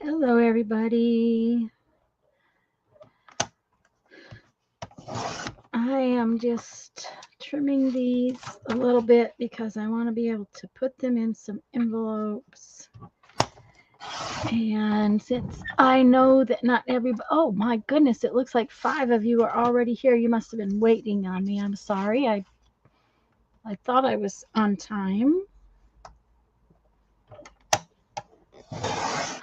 Hello, everybody. I am just trimming these a little bit because I want to be able to put them in some envelopes. And since I know that not everybody, oh my goodness, it looks like 5 of you are already here. You must have been waiting on me. I'm sorry. I thought I was on time.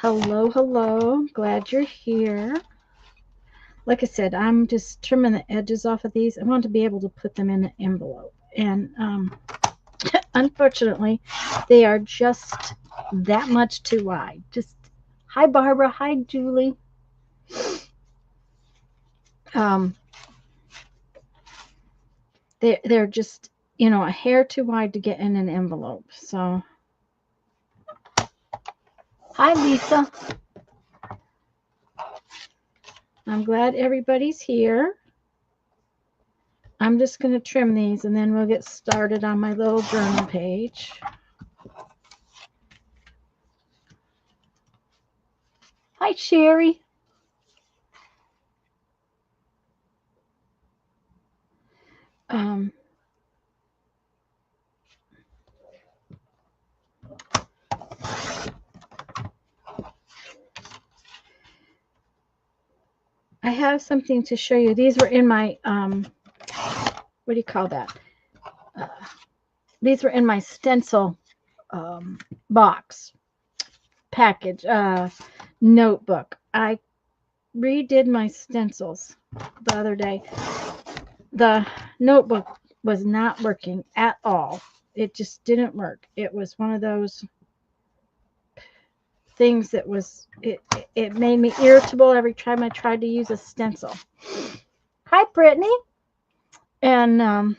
Hello, hello. Glad you're here. Like I said, I'm just trimming the edges off of these. I want to be able to put them in an envelope. And unfortunately, they are just that much too wide. Just hi, Barbara. Hi, Julie. Um, they're just a hair too wide to get in an envelope. So hi, Lisa. I'm glad everybody's here. I'm just going to trim these and then we'll get started on my little journal page. Hi, Sherry. I have something to show you. These were in my, what do you call that? These were in my stencil box package notebook. I redid my stencils the other day. The notebook was not working at all. It just didn't work. It was one of those things that was it made me irritable every time I tried to use a stencil. Hi, Brittany. And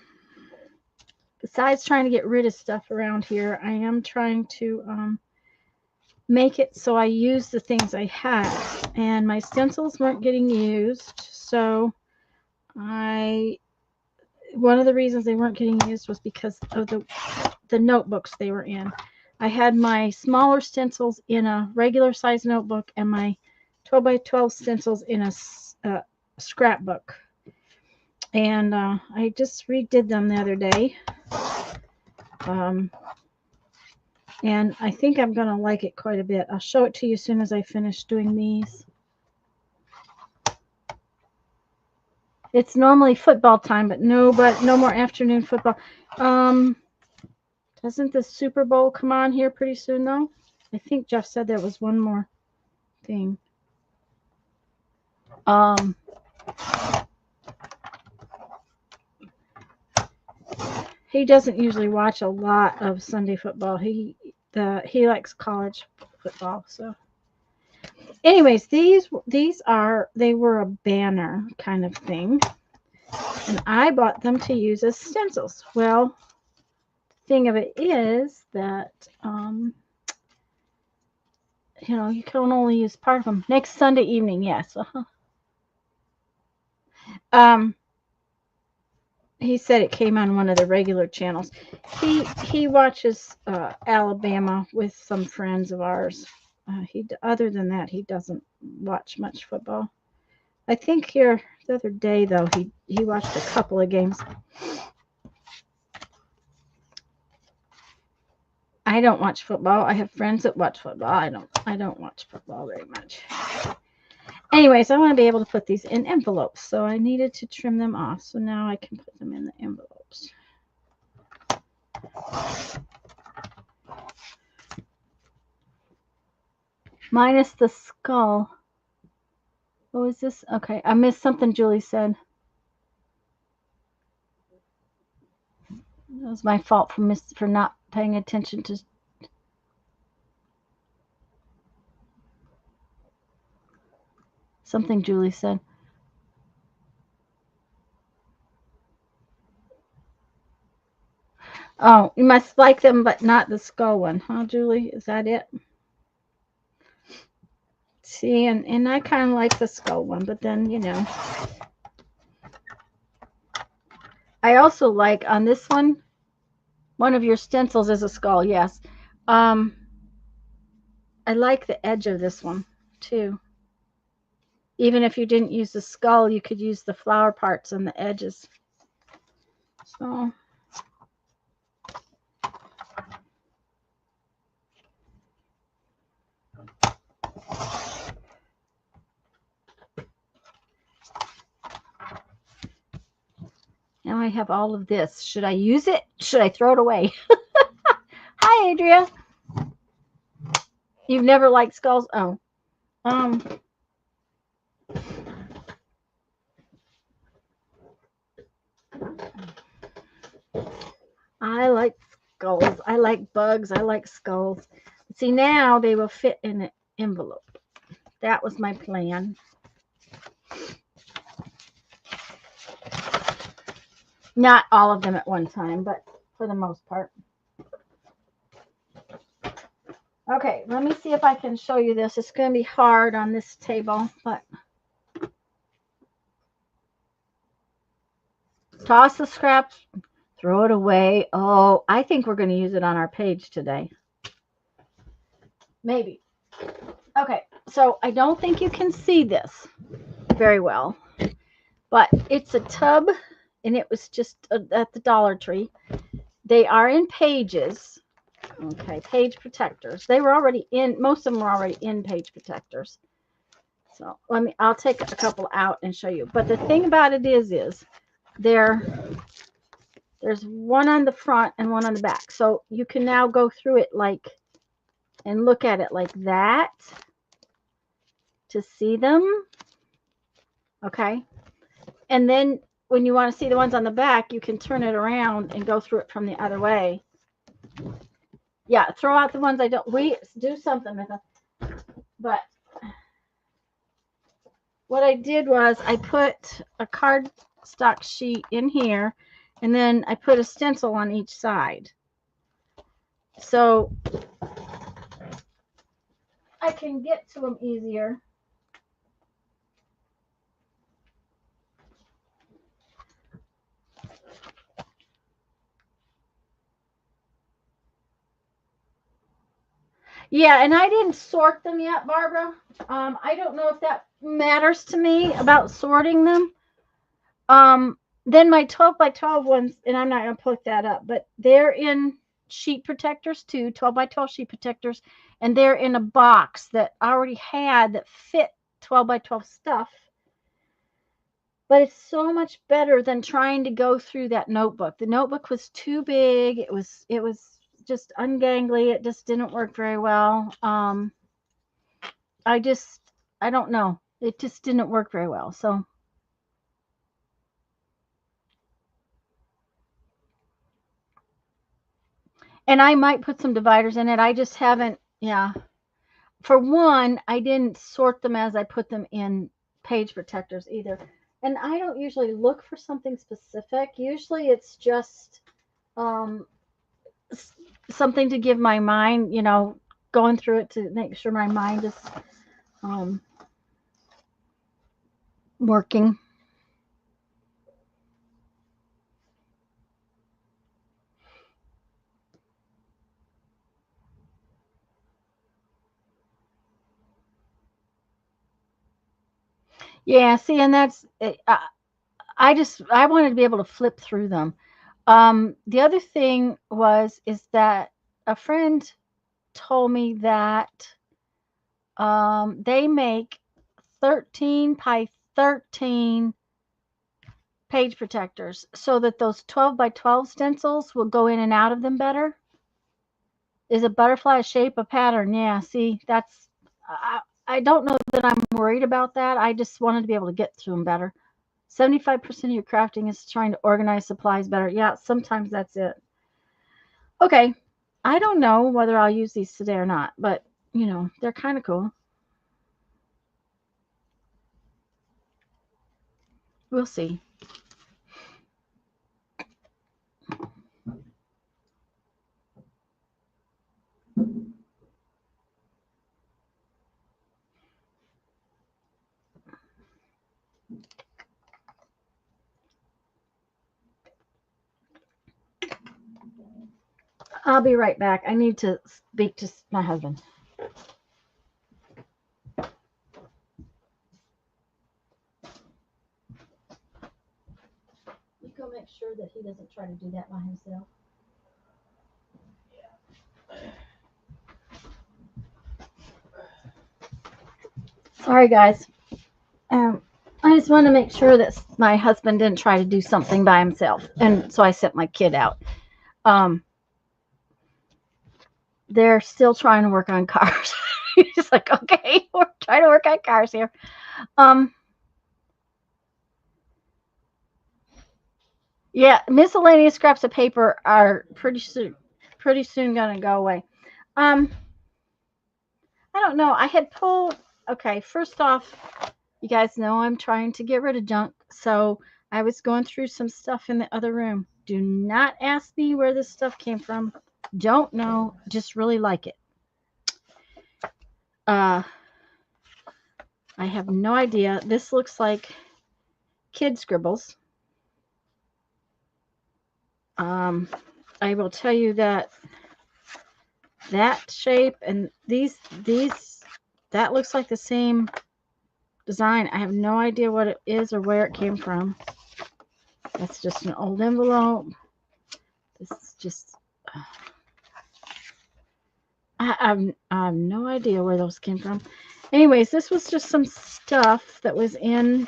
besides trying to get rid of stuff around here, I am trying to make it so I use the things I had. And my stencils weren't getting used, so one of the reasons they weren't getting used was because of the notebooks they were in. I had my smaller stencils in a regular size notebook and my 12 by 12 stencils in a scrapbook. And I just redid them the other day. And I think I'm going to like it quite a bit. I'll show it to you as soon as I finish doing these. It's normally football time, but no more afternoon football. Doesn't the Super Bowl come on here pretty soon, though? I think Jeff said there was one more thing. He doesn't usually watch a lot of Sunday football. He likes college football. So, anyways, they were a banner kind of thing, and I bought them to use as stencils. Well, the thing of it is that you can only use part of them. Next Sunday evening, yes. He said it came on one of the regular channels. He watches Alabama with some friends of ours. Other than that, he doesn't watch much football. I think here the other day though he watched a couple of games. I don't watch football. I have friends that watch football. I don't watch football very much. Anyways, I want to be able to put these in envelopes, so I needed to trim them off. So now I can put them in the envelopes. Minus the skull. What was this? Okay, I missed something Julie said. It was my fault for not paying attention to. Something Julie said. Oh, you must like them, but not the skull one, huh, Julie? Is that it? See, and I kind of like the skull one, but then, I also like on this one of your stencils is a skull, yes. I like the edge of this one. too. Even if you didn't use the skull, you could use the flower parts and the edges. So now I have all of this. Should I use it? Should I throw it away? Hi, Adria. You've never liked skulls? Oh. I like skulls. I like bugs. I like skulls. See, now they will fit in an envelope. That was my plan. Not all of them at one time, but for the most part. Okay, let me see if I can show you this. It's going to be hard on this table, but toss the scraps, throw it away. Oh, I think we're going to use it on our page today. Maybe. Okay, so I don't think you can see this very well, but it's a tub, and it was just at the Dollar Tree. They are in pages. Okay, page protectors. They were already in, most of them were already in page protectors. So I'll take a couple out and show you. But the thing about it is there's one on the front and one on the back. So you can now go through it and look at it like that to see them. Okay. And then when you want to see the ones on the back, you can turn it around and go through it from the other way. Yeah, throw out the ones I don't. We do something with them. But what I did was I put a cardstock sheet in here, and then I put a stencil on each side. So I can get to them easier. Yeah, and I didn't sort them yet, Barbara. I don't know if that matters to me about sorting them. Then my 12 by 12 ones, and I'm not going to put that up, but they're in sheet protectors too, 12 by 12 sheet protectors, and they're in a box that I already had that fit 12 by 12 stuff. But it's so much better than trying to go through that notebook. The notebook was too big. It was just ungangly. It just didn't work very well. I don't know. It just didn't work very well. So and I might put some dividers in it. I just haven't, yeah. For one, I didn't sort them as I put them in page protectors either. And I don't usually look for something specific. Usually it's just something to give my mind, going through it to make sure my mind is working. Yeah, see, and that's I wanted to be able to flip through them. The other thing is that a friend told me that they make 13 by 13 page protectors so that those 12 by 12 stencils will go in and out of them better. Is a butterfly a shape, a pattern? Yeah, see, I don't know that I'm worried about that. I just wanted to be able to get through them better. 75% of your crafting is trying to organize supplies better. Yeah, sometimes that's it. Okay, I don't know whether I'll use these today or not, but, they're kind of cool. We'll see. I'll be right back. I need to speak to my husband. sure that he doesn't try to do that by himself. Sorry, guys. I just want to make sure that my husband didn't try to do something by himself, and so I sent my kid out. They're still trying to work on cars. He's like, okay, we're trying to work on cars here. Yeah, miscellaneous scraps of paper are pretty soon gonna go away. I don't know. I had pulled. Okay, first off, you guys know I'm trying to get rid of junk, so I was going through some stuff in the other room. Do not ask me where this stuff came from. Don't know. Just really like it. I have no idea. This looks like kid scribbles. I will tell you that shape and these that looks like the same design. I have no idea what it is or where it came from. That's just an old envelope. This is just I have no idea where those came from. Anyways, this was just some stuff that was in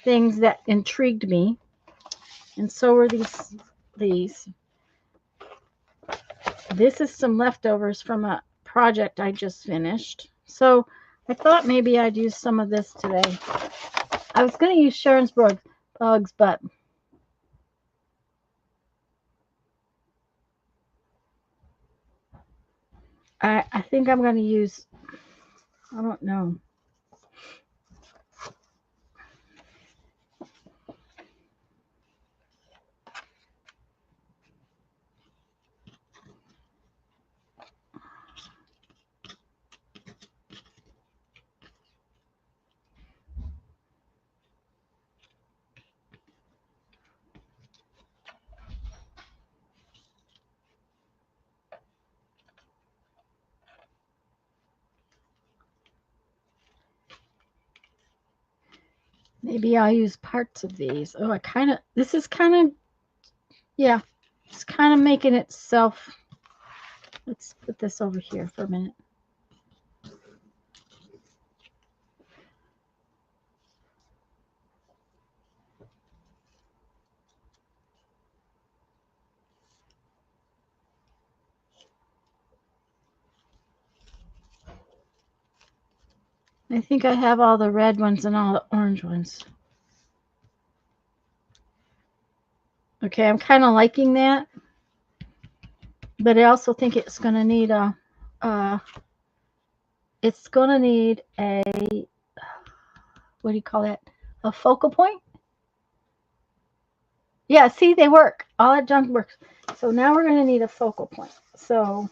things that intrigued me, and so were these. This is some leftovers from a project I just finished, so I thought maybe I'd use some of this today. I was going to use Sharon's bugs, but I think I'm going to use, I don't know. Maybe I'll use parts of these. Oh, this is kind of, yeah, it's kind of making itself. Let's put this over here for a minute. I think I have all the red ones and all the orange ones. Okay, I'm kind of liking that. But I also think it's going to need a what do you call that? A focal point? Yeah, see, they work. All that junk works. So now we're going to need a focal point. So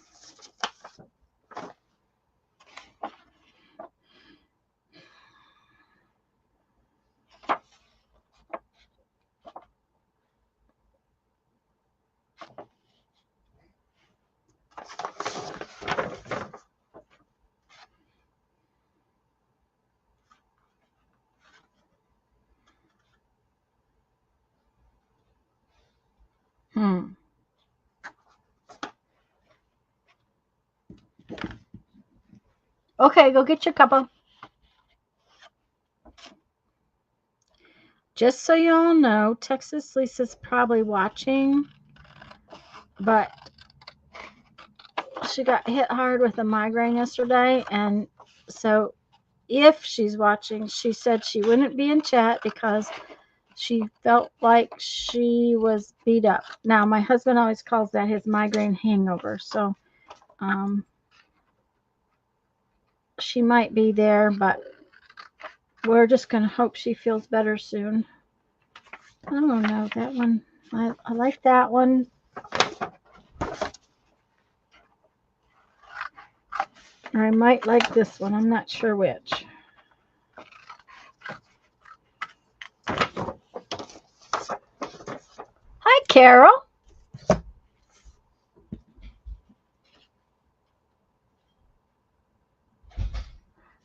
okay, go get your cuppa. Just so you all know, Texas Lisa's probably watching, but she got hit hard with a migraine yesterday, and so if she's watching, she said she wouldn't be in chat because she felt like she was beat up. Now, my husband always calls that his migraine hangover, so she might be there, but we're just going to hope she feels better soon. I don't know, that one, I like that one. Or I might like this one. I'm not sure which. Hi, Carol.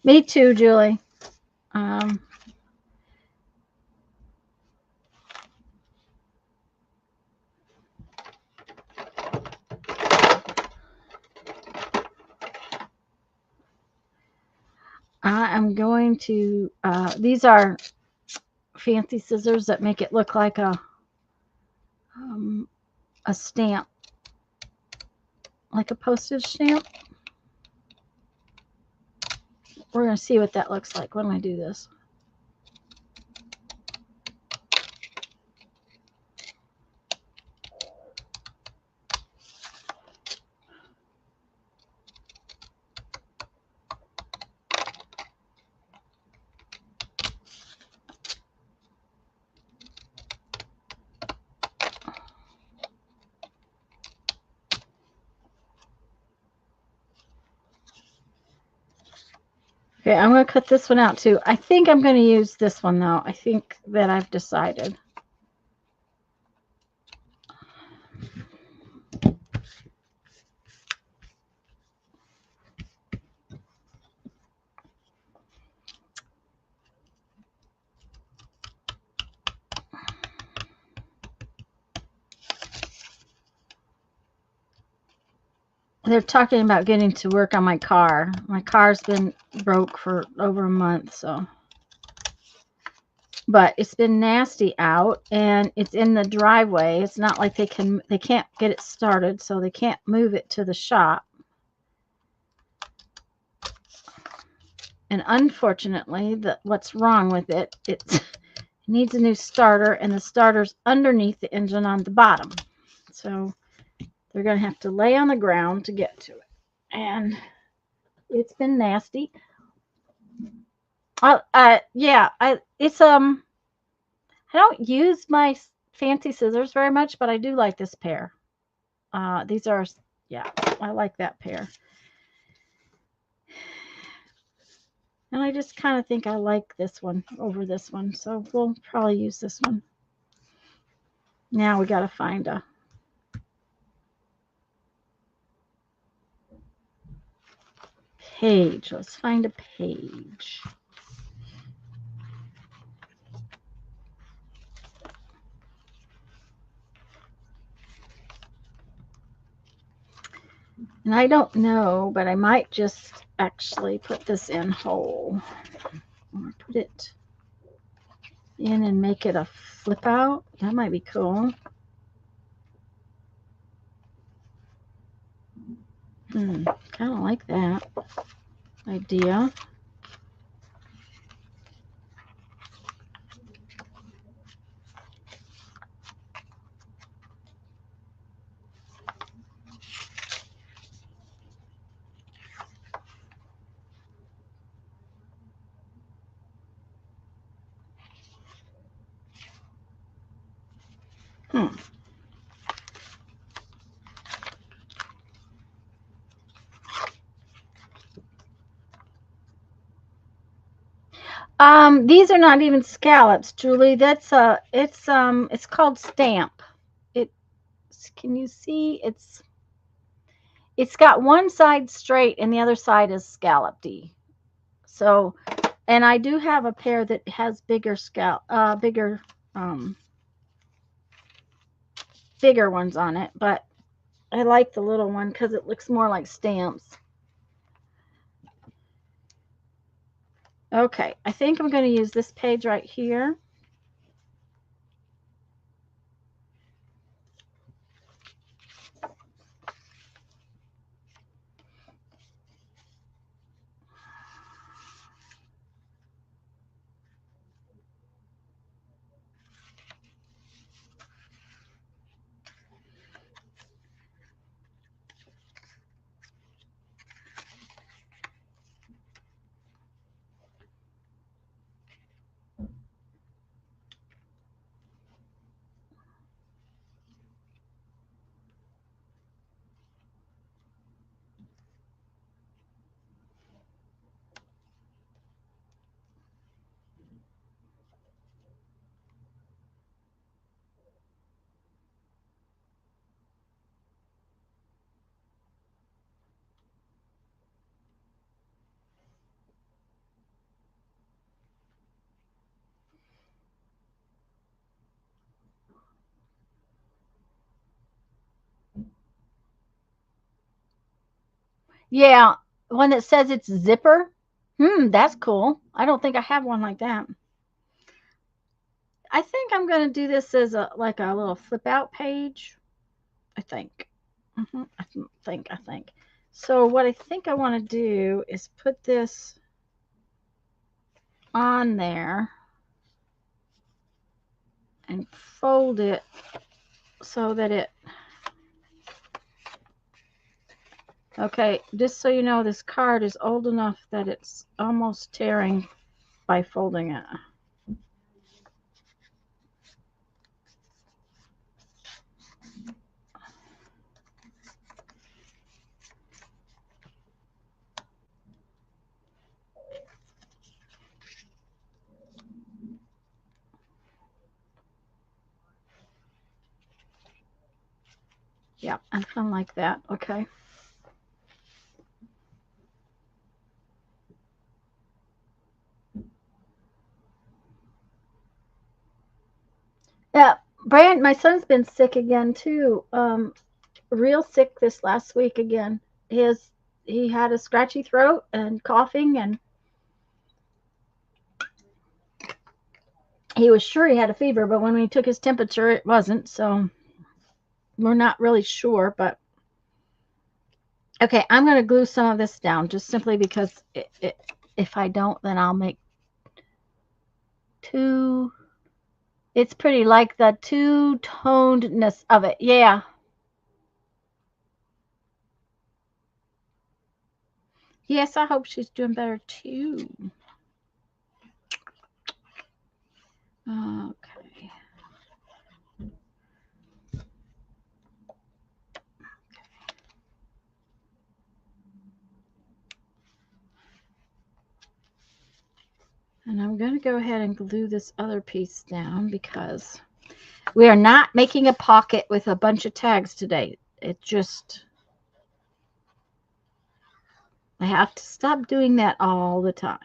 Me too, Julie. I am going to, these are fancy scissors that make it look like a stamp, like a postage stamp. We're going to see what that looks like when I do this. Okay, I'm going to cut this one out too. I think I'm going to use this one though. I think that I've decided. They're talking about getting to work on my car. My car's been broke for over a month, so. But it's been nasty out, and it's in the driveway. It's not like they can't get it started, so they can't move it to the shop. And unfortunately, what's wrong with it, it needs a new starter, and the starter's underneath the engine on the bottom. So they're going to have to lay on the ground to get to it. And it's been nasty. Yeah, I don't use my fancy scissors very much, but I do like this pair. These are, yeah, I like that pair. And I just kind of think I like this one over this one. So we'll probably use this one. Now we got to find a page. Let's find a page. And I don't know, but I might just actually put this in whole. Or put it in and make it a flip out. That might be cool. Kind of like that idea. These are not even scallops, Julie. That's it's called stamp. Can you see? It's got one side straight and the other side is scalloped-y. So, and I do have a pair that has bigger bigger ones on it, but I like the little one because it looks more like stamps. Okay, I think I'm going to use this page right here. Yeah, one that says it's zipper. That's cool. I don't think I have one like that. I think I'm going to do this as a like a little flip out page. I think. I think. So what I think I want to do is put this on there and fold it so that it, okay, just so you know, this card is old enough that it's almost tearing by folding it. Yeah, I kind of like that. Okay. Yeah, Brand, my son's been sick again too. Real sick this last week again. He had a scratchy throat and coughing, and he was sure he had a fever, but when we took his temperature, it wasn't. So we're not really sure. But okay, I'm going to glue some of this down just simply because if I don't, then I'll make two. It's pretty like the two-tonedness of it. Yeah. Yes, I hope she's doing better too. Okay. And I'm going to go ahead and glue this other piece down because we are not making a pocket with a bunch of tags today. It just, I have to stop doing that all the time.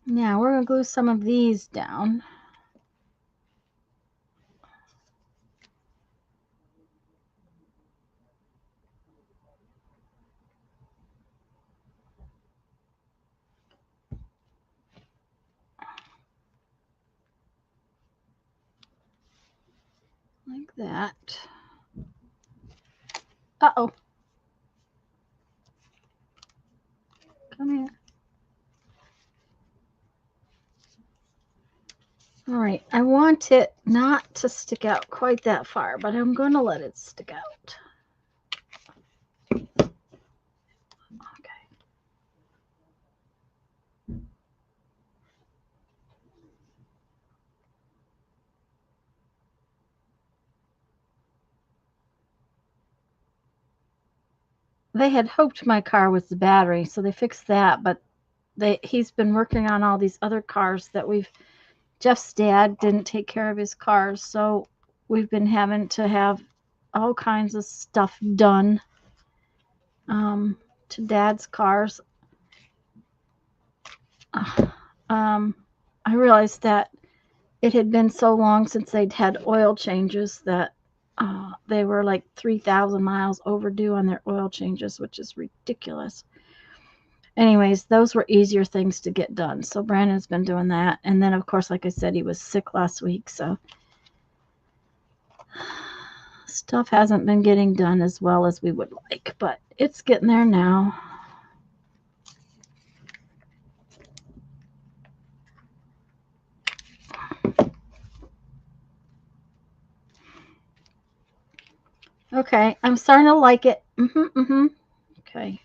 Now we're going to glue some of these down. Like that. Uh-oh. Come here. All right, I want it not to stick out quite that far, but I'm going to let it stick out. Okay. They had hoped my car was the battery, so they fixed that, but he's been working on all these other cars that Jeff's dad didn't take care of his cars, so we've been having to have all kinds of stuff done to Dad's cars. I realized that it had been so long since they'd had oil changes that they were like 3,000 miles overdue on their oil changes, which is ridiculous. Anyways, those were easier things to get done. So Brandon's been doing that. And then, of course, like I said, he was sick last week. So stuff hasn't been getting done as well as we would like, but it's getting there now. Okay, I'm starting to like it. Okay.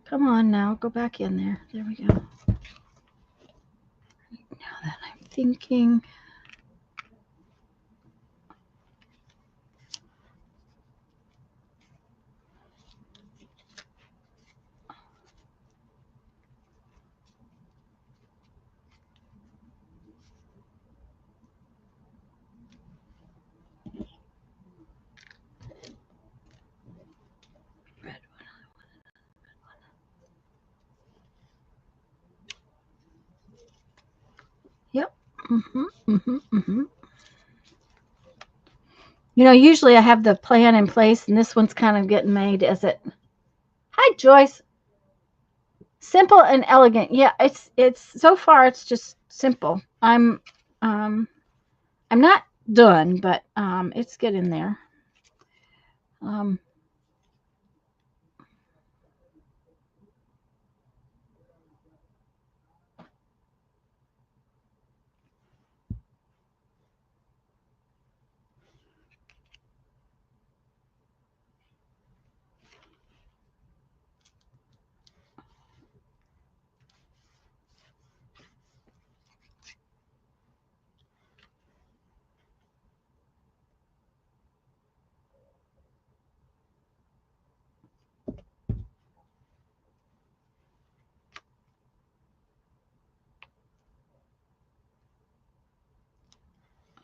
Come on now, go back in there. There we go. Now that I'm thinking. You know, usually I have the plan in place, and this one's kind of getting made as it. Hi, Joyce. Simple and elegant. Yeah, it's so far it's just simple. I'm not done, but it's getting there. Um,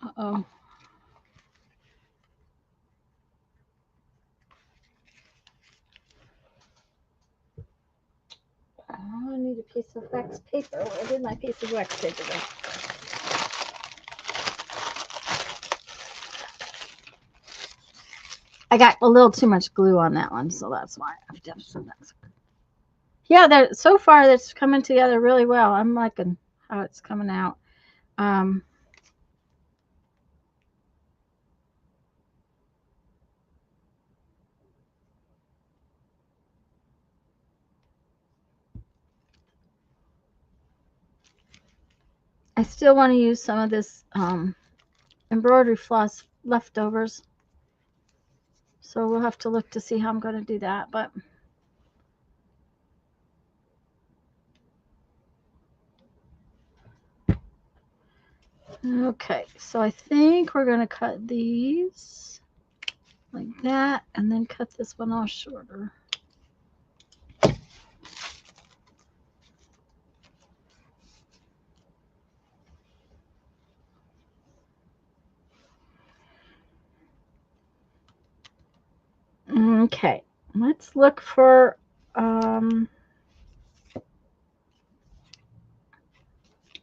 uh-oh. Oh, I need a piece of wax paper. Where did my piece of wax paper go? I got a little too much glue on that one, so that's why I've done some next. Yeah, they're so far that's coming together really well. I'm liking how it's coming out. Um, I still want to use some of this embroidery floss leftovers. So we'll have to look to see how I'm going to do that. But okay, so I think we're going to cut these like that and then cut this one off shorter. Okay, let's look for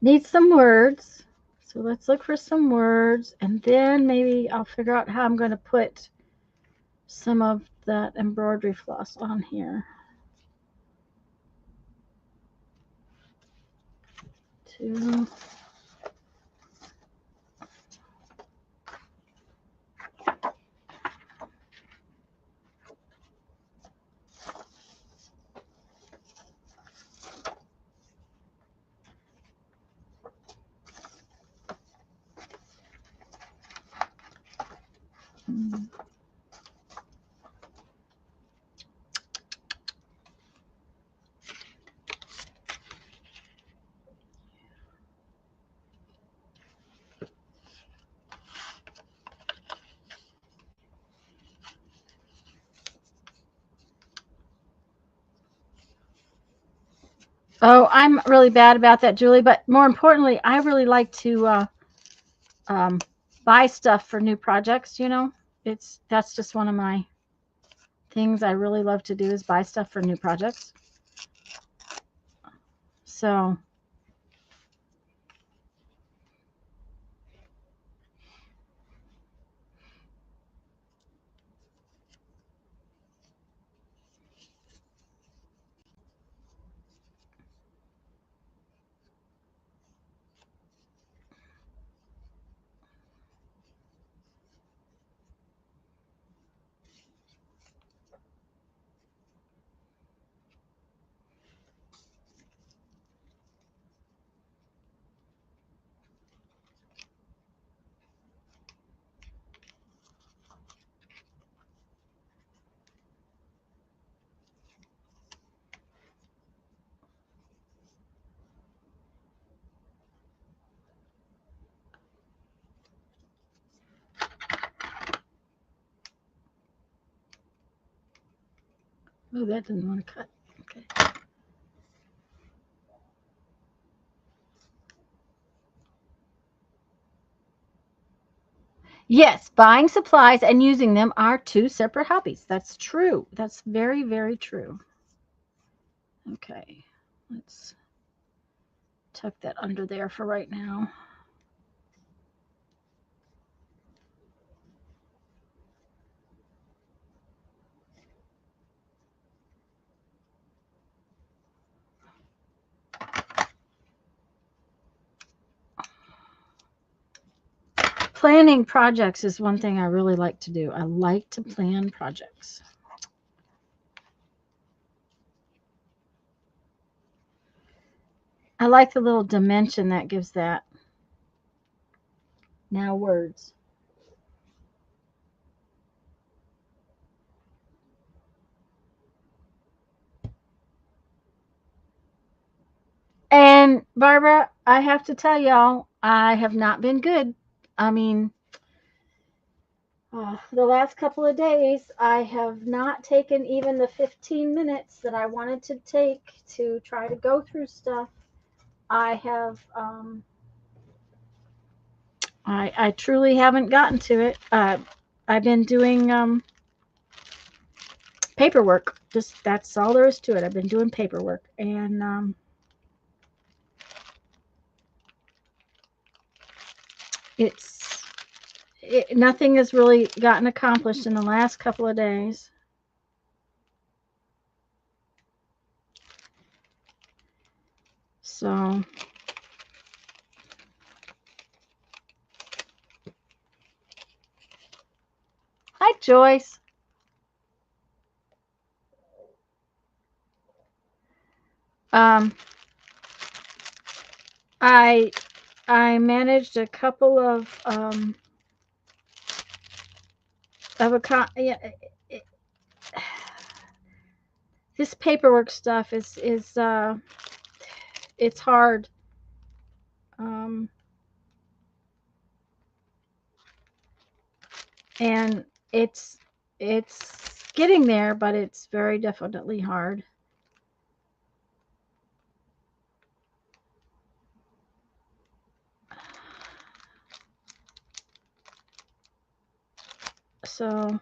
need some words. So let's look for some words, and then maybe I'll figure out how I'm going to put some of that embroidery floss on here. Two. Oh, I'm really bad about that, Julie. But more importantly, I really like to um, buy stuff for new projects. You know, that's just one of my things I really love to do is buy stuff for new projects. So oh, that didn't want to cut. Okay. Yes, buying supplies and using them are two separate hobbies. That's true. That's very, very true. Okay, let's tuck that under there for right now. planning projects is one thing I really like to do. I like to plan projects. I like the little dimension that gives that. Now words. And Barbara, I have to tell y'all, I have not been good. I mean, the last couple of days, I have not taken even the 15 minutes that I wanted to take to try to go through stuff. I have, I truly haven't gotten to it. I've been doing paperwork. Just that's all there is to it. I've been doing paperwork, and nothing has really gotten accomplished in the last couple of days. So hi, Joyce. I managed a couple of this paperwork stuff is it's hard. And it's getting there, but it's very definitely hard. So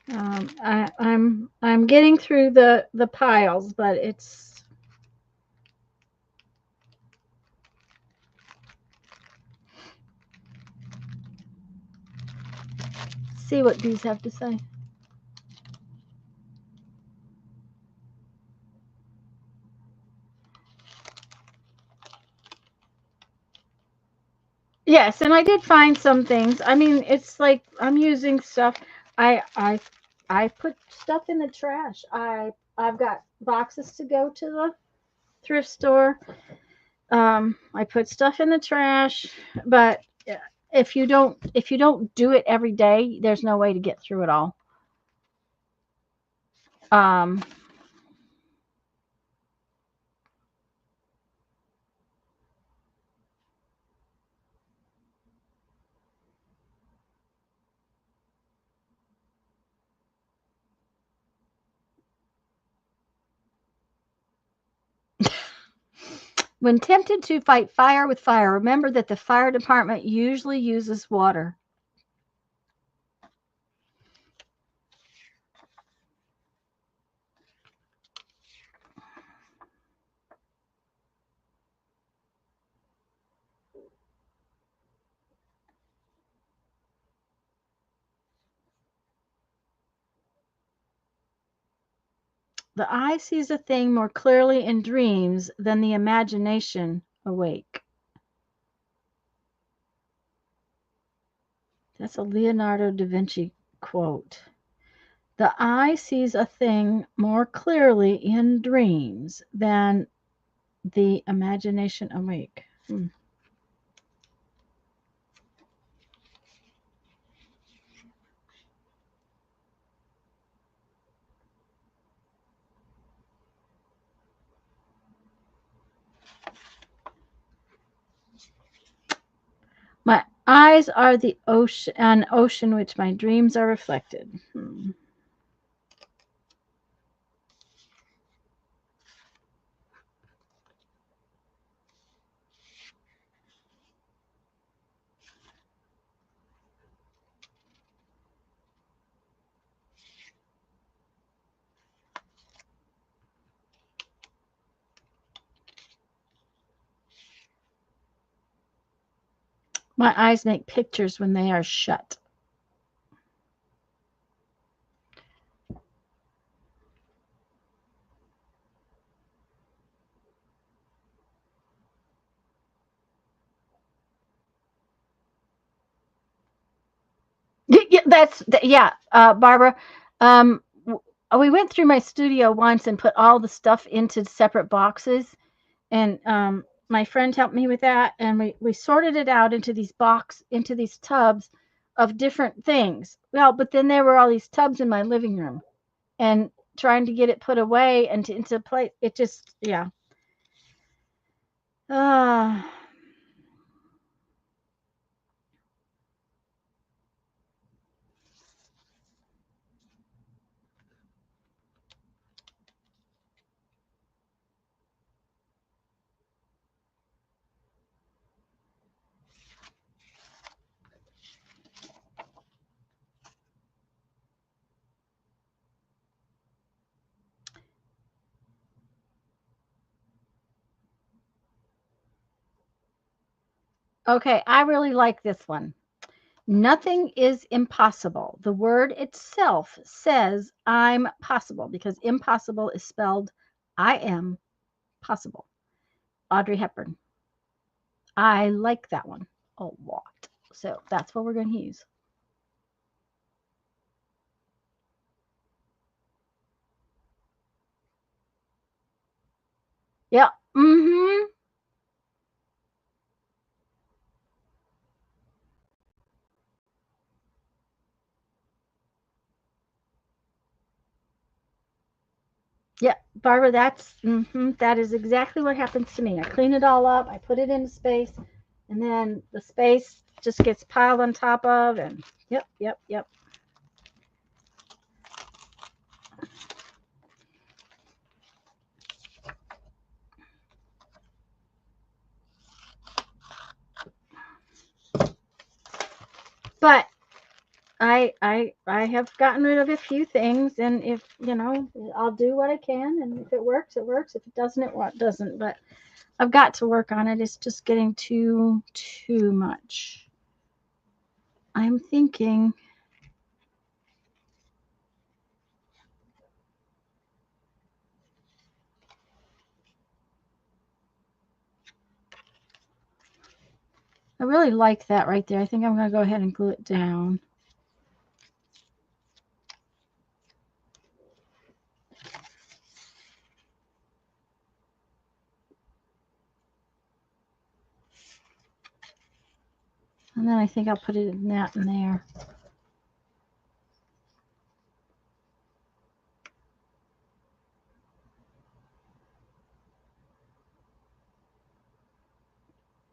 I'm getting through the piles, but it's see what these have to say. Yes, and I did find some things. I mean, it's like I'm using stuff. I put stuff in the trash. I've got boxes to go to the thrift store. I put stuff in the trash, but if you don't do it every day, there's no way to get through it all. When tempted to fight fire with fire, remember that the fire department usually uses water. The eye sees a thing more clearly in dreams than the imagination awake. That's a Leonardo da Vinci quote. The eye sees a thing more clearly in dreams than the imagination awake. My eyes are the ocean, an ocean which my dreams are reflected. My eyes make pictures when they are shut. Yeah, Barbara. We went through my studio once and put all the stuff into separate boxes, and my friend helped me with that, and we sorted it out into these tubs of different things. Well, but then there were all these tubs in my living room, and trying to get it put away and into place, it just, yeah. Uh, okay, I really like this one. Nothing is impossible. The word itself says I'm possible because impossible is spelled I am possible. Audrey Hepburn. I like that one a lot. So that's what we're going to use. Yeah. Mm-hmm. Yeah, Barbara, that is exactly what happens to me. I clean it all up, I put it into space, and then the space just gets piled on top of, and yep, yep, yep. But I have gotten rid of a few things, and if I'll do what I can, and if it works, it works. If it doesn't, it doesn't. But I've got to work on it. It's just getting too much. I'm thinking. I really like that right there. I think I'm going to go ahead and glue it down. And then I think I'll put it in that in there.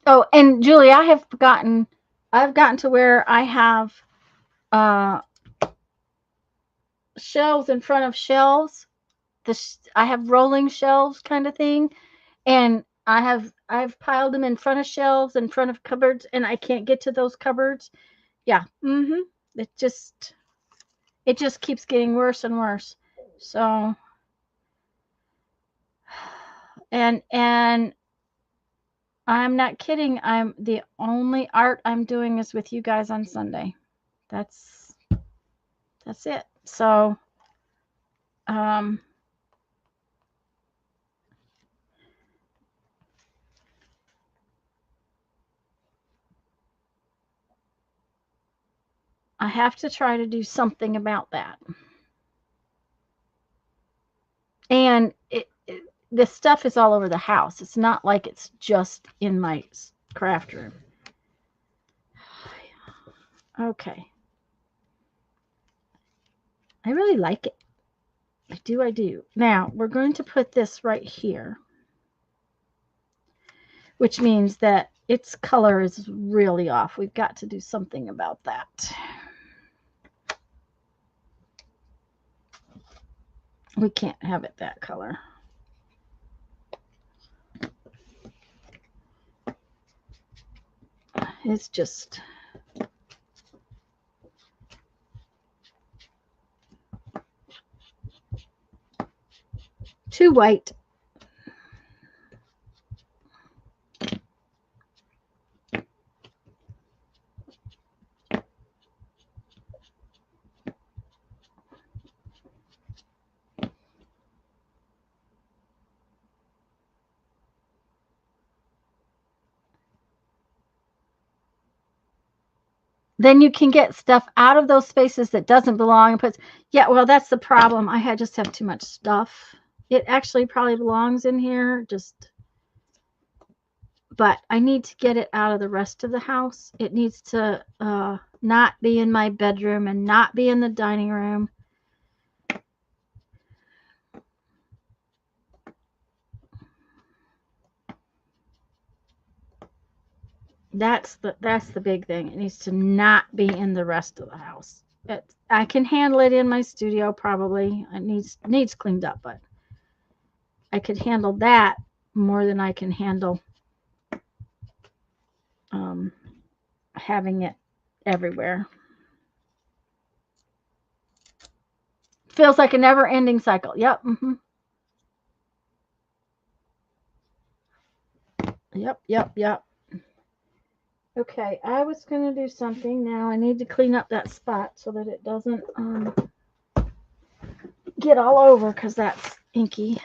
Oh, and Julie, I've gotten to where I have uh, shelves in front of shelves. I have rolling shelves kind of thing, and I've piled them in front of shelves, in front of cupboards, and I can't get to those cupboards. Yeah, It just keeps getting worse and worse. So, and I'm not kidding. I'm the only art I'm doing is with you guys on Sunday. That's it. So, um, I have to try to do something about that. And the stuff is all over the house. It's not like it's just in my craft room. Okay. I really like it. I do. Now, we're going to put this right here, which means that its color is really off. We've got to do something about that. We can't have it that color. It's just too white. then you can get stuff out of those spaces that doesn't belong and puts, yeah, well, that's the problem. I just have too much stuff. It actually probably belongs in here, but I need to get it out of the rest of the house. It needs to not be in my bedroom and not be in the dining room. That's the big thing. It needs to not be in the rest of the house. I can handle it in my studio probably. It needs cleaned up, but I could handle that more than I can handle having it everywhere. Feels like a never-ending cycle. Yep. Yep. Okay, I was going to do something. Now I need to clean up that spot so that it doesn't get all over because that's inky.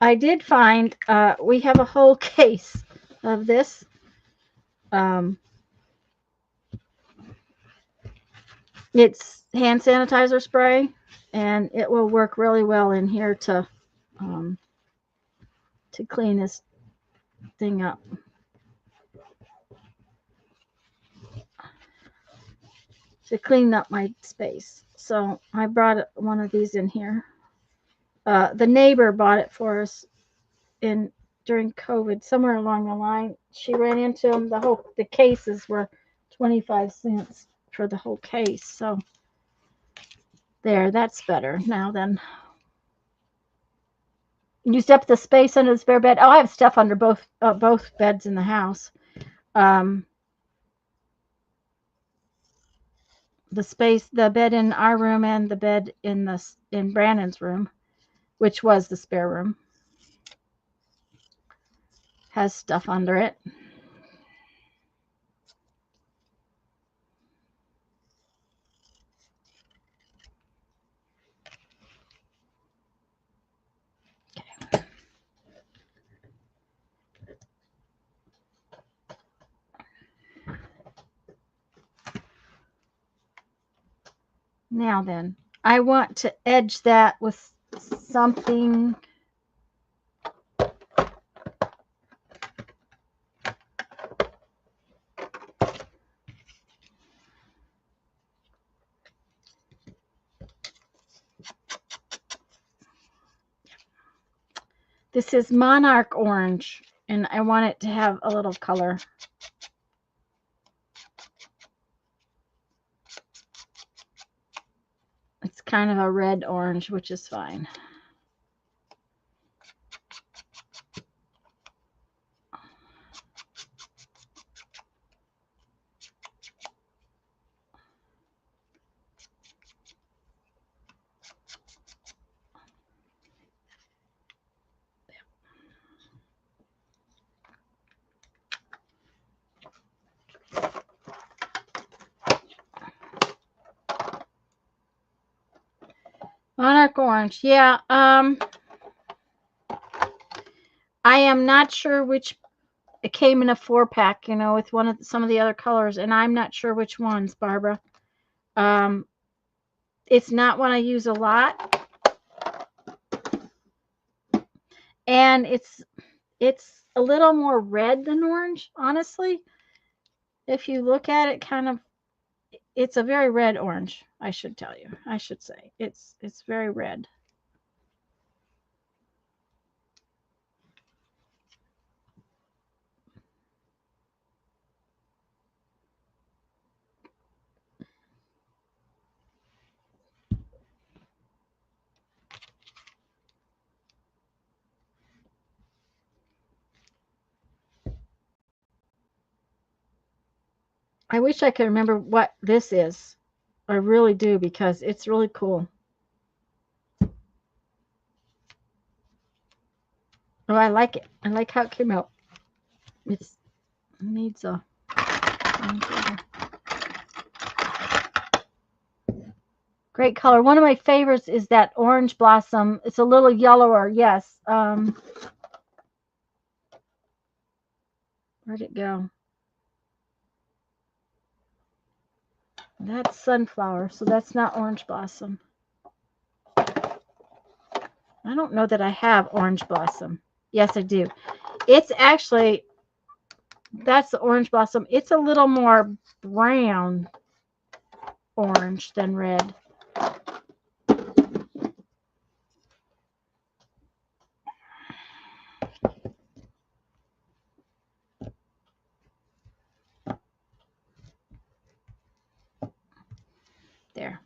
I did find we have a whole case of this. It's hand sanitizer spray, and it will work really well in here to clean this thing up. To clean up my space. So I brought one of these in here. The neighbor bought it for us during COVID, somewhere along the line. She ran into them. The cases were 25 cents for the whole case. So there, that's better. Now then, used up the space under the spare bed. Oh, I have stuff under both beds in the house. The bed in our room and the bed in Brandon's room, which was the spare room, has stuff under it. Okay. Now then, I want to edge that with something. This is Monarch Orange, and I want it to have a little color. It's kind of a red orange, which is fine. Monarch Orange, yeah. I am not sure which. It came in a 4-pack, with some of the other colors, and I'm not sure which ones, Barbara. It's not one I use a lot, and it's a little more red than orange, honestly. If you look at it, it's a very red orange. I should say it's very red. I wish I could remember what this is. I really do, because it's really cool. Oh, I like it. I like how it came out. It needs a... Great color. One of my favorites is that Orange Blossom. It's a little yellower, yes. Where'd it go? That's sunflower, so that's not orange blossom. I don't know that I have orange blossom. Yes, I do. It's actually, that's the orange blossom. It's a little more brown orange than red. There.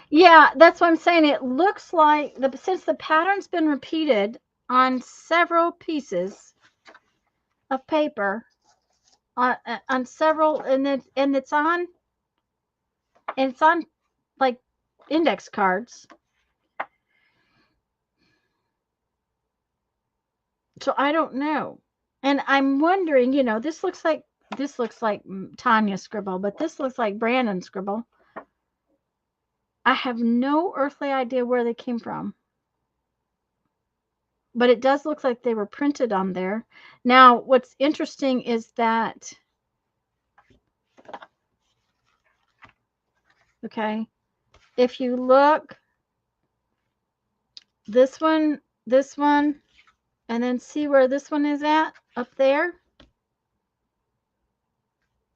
Yeah, that's what I'm saying. It looks like since the pattern's been repeated on several pieces of paper, on several, and it's on like index cards. So I don't know, and I'm wondering. This looks like Tanya scribble, but this looks like Brandon scribble. I have no earthly idea where they came from. But it does look like they were printed on there. Now, what's interesting is that, okay, if you look, this one, and then see where this one is at up there.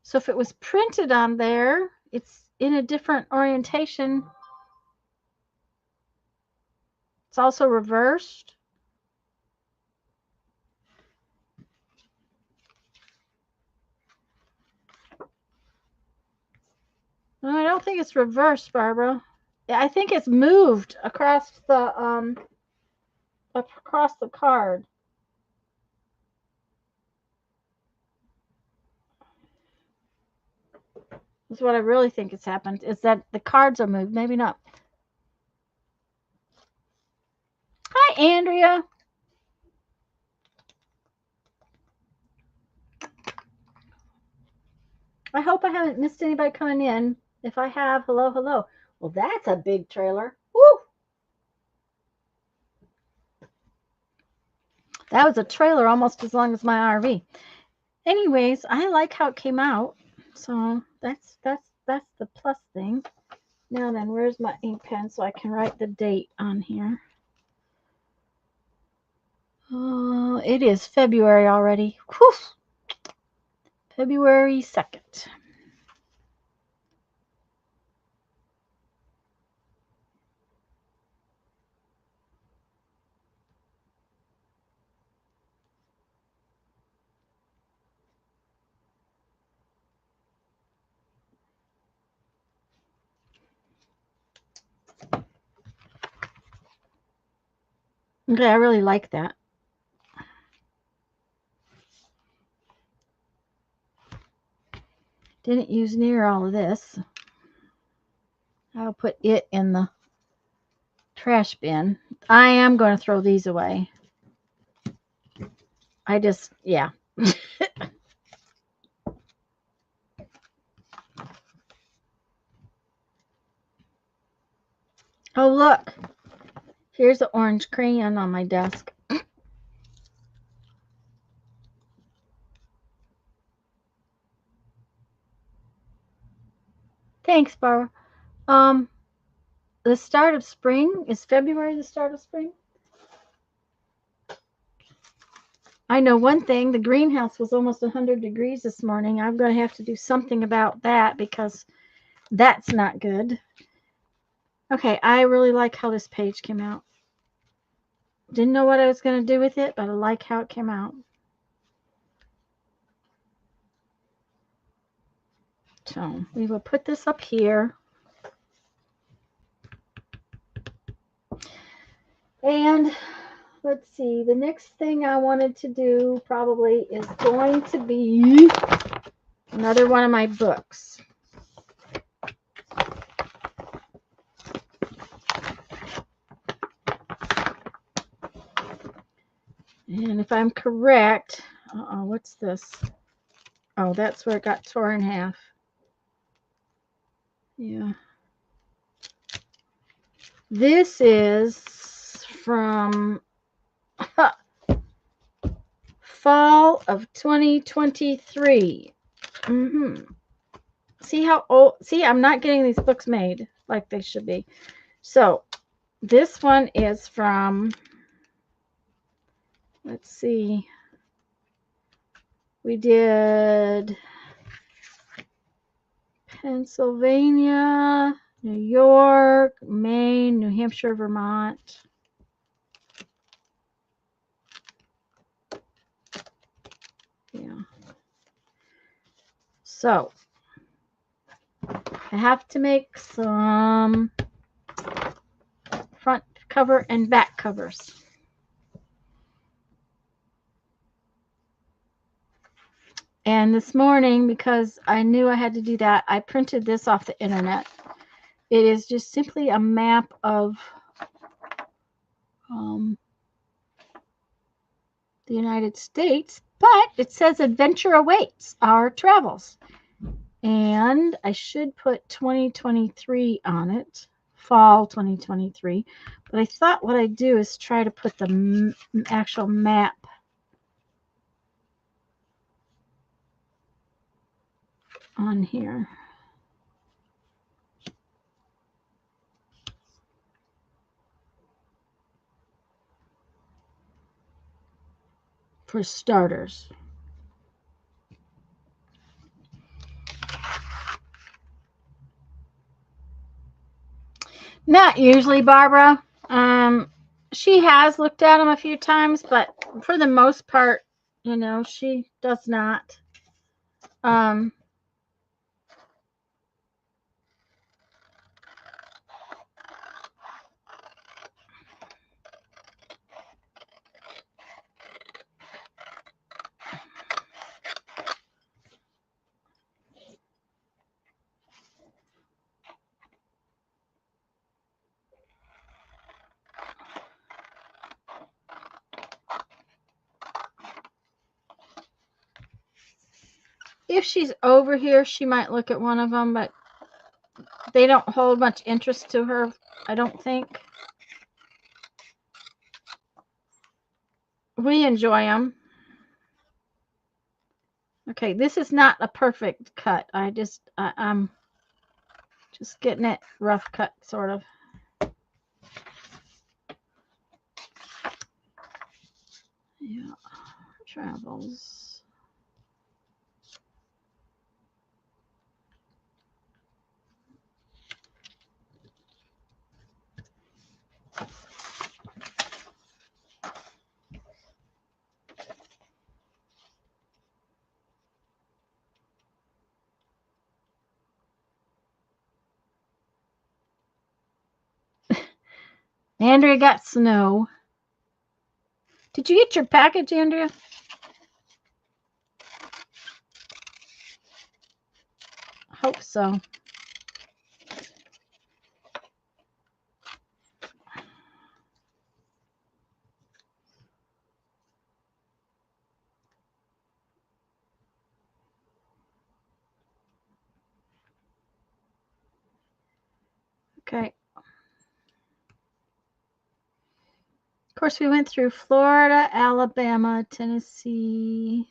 So if it was printed on there, it's in a different orientation. It's also reversed. No, I don't think it's reversed, Barbara. I think it's moved across the card. That's what I really think has happened, is that the cards are moved. Maybe not. Hi, Andrea. I hope I haven't missed anybody coming in. If I have, hello, hello. Well, that's a big trailer. Woo! That was a trailer almost as long as my RV. Anyways, I like how it came out. So that's the plus thing. Now then, where's my ink pen so I can write the date on here? Oh, it is February already. Whew. February 2nd. Okay, I really like that. Didn't use near all of this. I'll put it in the trash bin. I am going to throw these away. Yeah. Oh, look. Here's an orange crayon on my desk. Thanks, Barbara. The start of spring. Is February the start of spring? I know one thing. The greenhouse was almost 100 degrees this morning. I'm going to have to do something about that because that's not good. Okay, I really like how this page came out. Didn't know what I was going to do with it, but I like how it came out. So we will put this up here. And let's see, the next thing I wanted to do probably is going to be another one of my books. And if I'm correct, what's this? Oh, that's where it got torn in half. Yeah. This is from fall of 2023. See how old? See, I'm not getting these books made like they should be. So this one is from, let's see, we did Pennsylvania, New York, Maine, New Hampshire, Vermont. Yeah. So I have to make some front cover and back covers. And this morning, because I knew I had to do that, I printed this off the internet. It is just simply a map of the United States, but it says adventure awaits our travels. And I should put 2023 on it, fall 2023. But I thought what I'd do is try to put the actual map on here. For starters. Not usually, Barbara. She has looked at them a few times, but for the most part, you know, she does not. If she's over here, she might look at one of them, but they don't hold much interest to her, I don't think. We enjoy them. Okay, this is not a perfect cut. I'm just getting it rough cut, sort of. Yeah, travels. Andrea got snow. Did you get your package, Andrea? Hope so. Okay. Of course, we went through Florida, Alabama, Tennessee,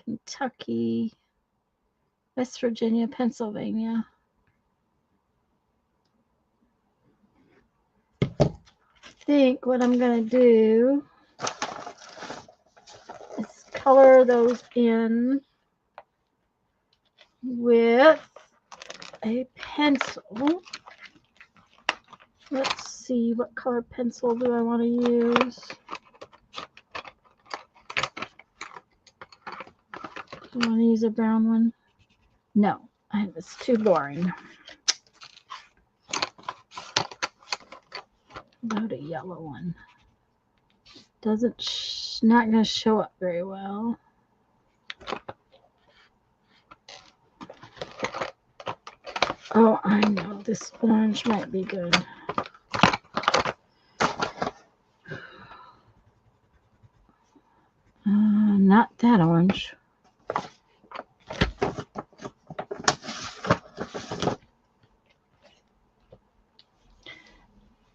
Kentucky, West Virginia, Pennsylvania. I think what I'm going to do is color those in with a pencil. Let's see, what color pencil do I want to use? Do you want to use a brown one? No, it's too boring. About a yellow one. Not going to show up very well. Oh, I know, this orange might be good. Not that orange.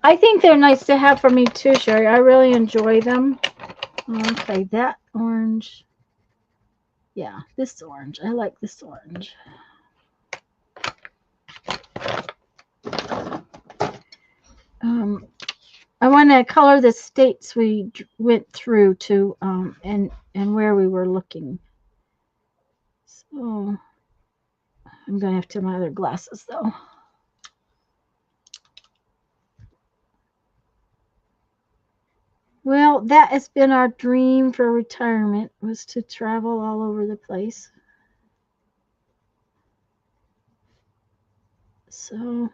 I think they're nice to have for me too, Sherry. I really enjoy them. Okay, that orange. Yeah, this orange. I like this orange. I want to color the states we went through to and where we were looking. So I'm going to have to have my other glasses though. Well, that has been our dream for retirement, was to travel all over the place. So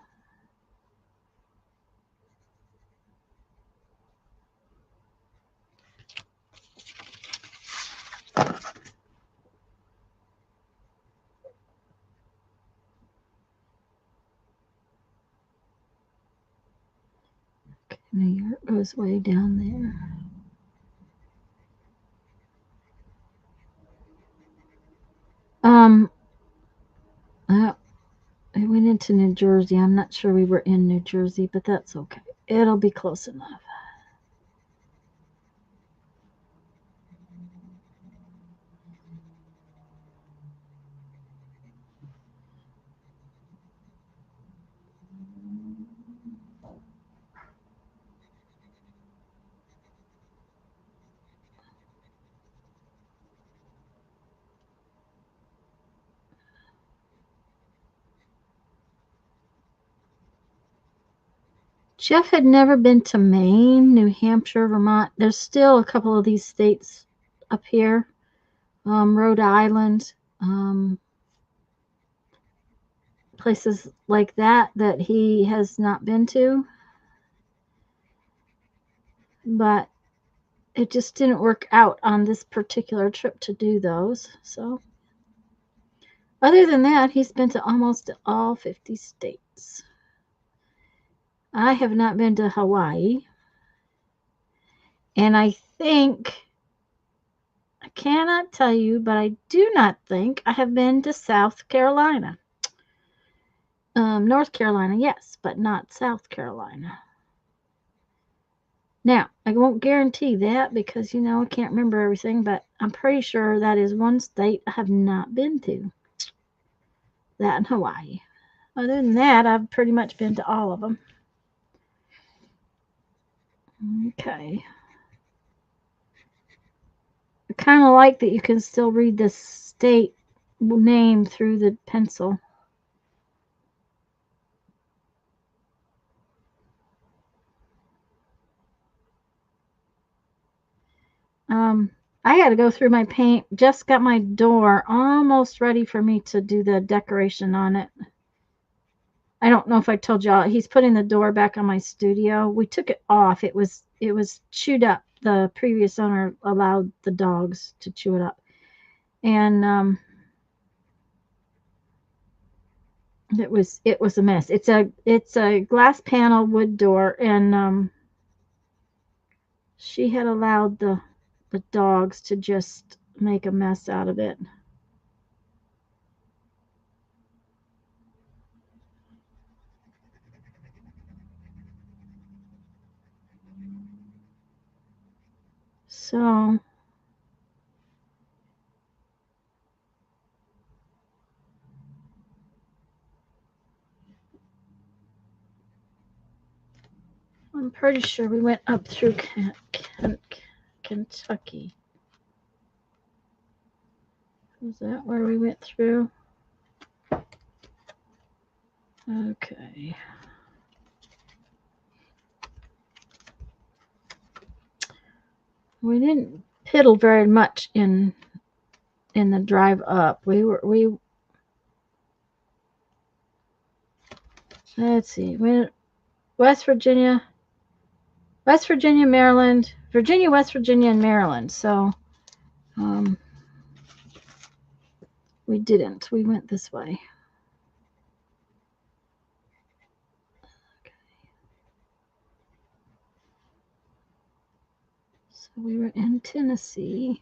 New York goes way down there. I went into New Jersey. I'm not sure we were in New Jersey, but that's okay. It'll be close enough. Jeff had never been to Maine, New Hampshire, Vermont. There's still a couple of these states up here. Rhode Island, places like that that he has not been to. But it just didn't work out on this particular trip to do those. So other than that, he's been to almost all 50 states. I have not been to Hawaii. And I think, I cannot tell you, but I do not think I have been to South Carolina. North Carolina, yes, but not South Carolina. Now, I won't guarantee that because, I can't remember everything, but I'm pretty sure that is one state I have not been to. That and Hawaii. Other than that, I've pretty much been to all of them. Okay. I kind of like that you can still read the state name through the pencil. I got to go through my paint. Just got my door almost ready for me to do the decoration on it. I don't know if I told y'all, he's putting the door back on my studio. We took it off. It was chewed up. The previous owner allowed the dogs to chew it up. And it was a mess. It's a glass panel wood door, and she had allowed the dogs to just make a mess out of it. So I'm pretty sure we went up through Kentucky. Was that where we went through? Okay. We didn't piddle very much in the drive up. Let's see. West Virginia, Maryland, Virginia, West Virginia, and Maryland. So we didn't. We went this way. Okay. So we were in Tennessee.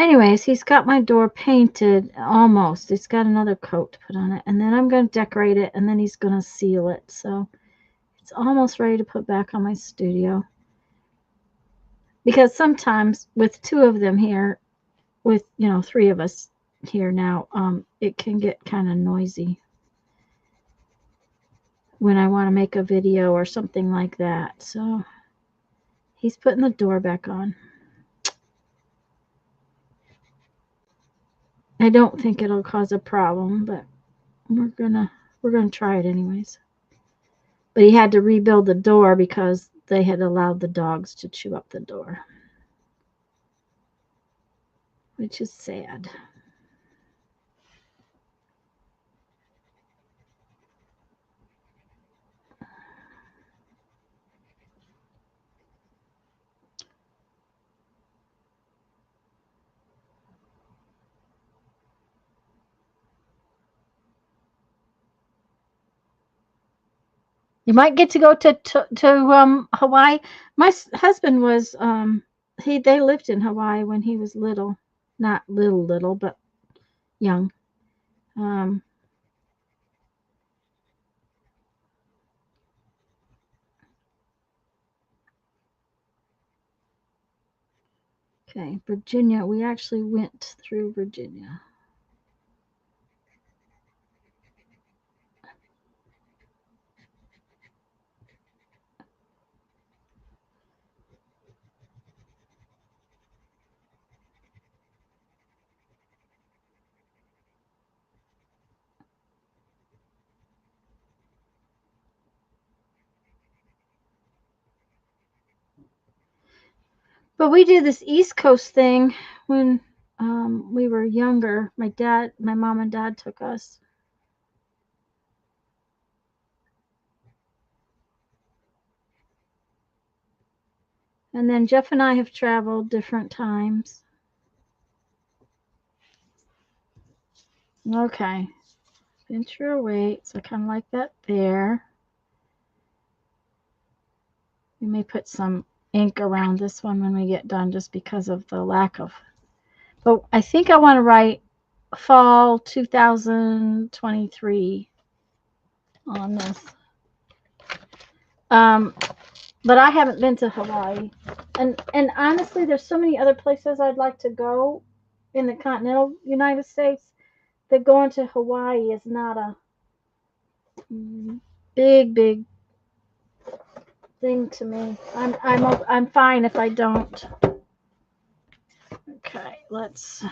anyways, he's got my door painted almost. He's got another coat to put on it. And then I'm going to decorate it, and then he's going to seal it. So it's almost ready to put back on my studio. Because sometimes with two of them here, with, you know, three of us here now, it can get kind of noisy when I want to make a video or something like that. So he's putting the door back on. I don't think it'll cause a problem, but we're gonna try it anyways. But he had to rebuild the door because they had allowed the dogs to chew up the door, which is sad. You might get to go to Hawaii. My husband was they lived in Hawaii when he was little, not little, but young. Okay, Virginia. We actually went through Virginia. But we did this East Coast thing when we were younger. My mom and dad took us. And then Jeff and I have traveled different times. Okay. Pinch your weight. So I kind of like that there. We may put some ink around this one when we get done just because of the lack of. But I think I want to write fall 2023 on this. But I haven't been to Hawaii. And honestly, there's so many other places I'd like to go in the continental United States that going to Hawaii is not a big thing to me. I'm fine if I don't. Okay, let's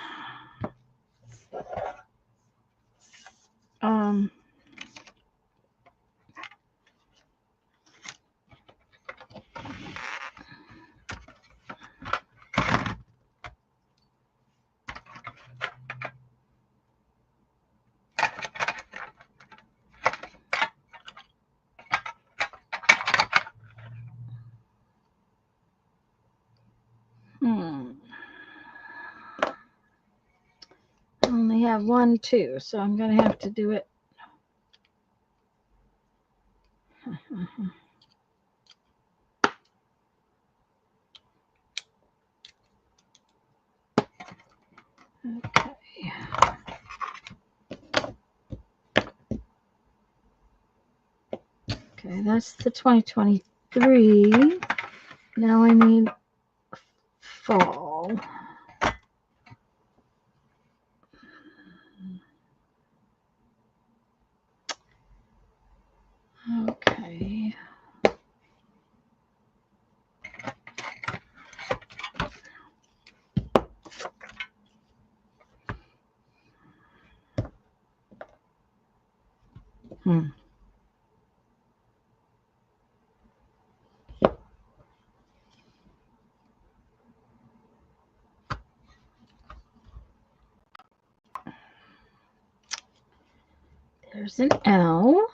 I only have 1, 2, so I'm gonna have to do it. Okay. Okay, that's the 2023. Now I need fall. Okay. There's an L.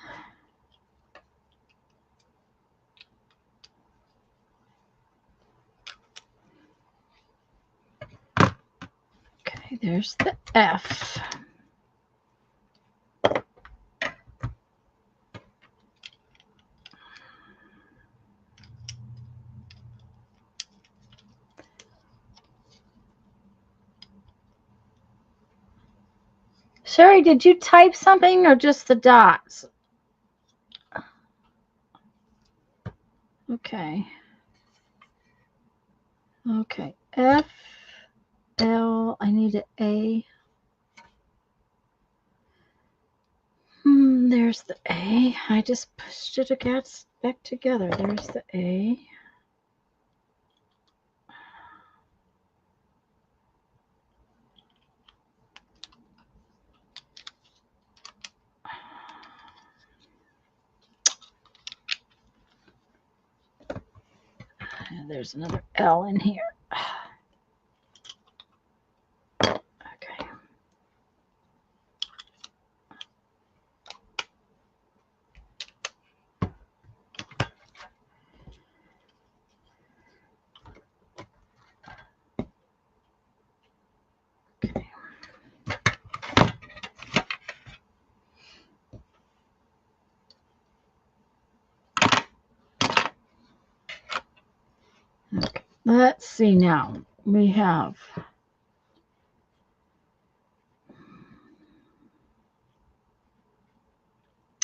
Okay, there's the F. Terry, did you type something or just the dots? Okay. Okay. F, L, I need an A. There's the A. I just pushed it back together. There's the A. And there's another L in here. Okay. Okay. Let's see now. We have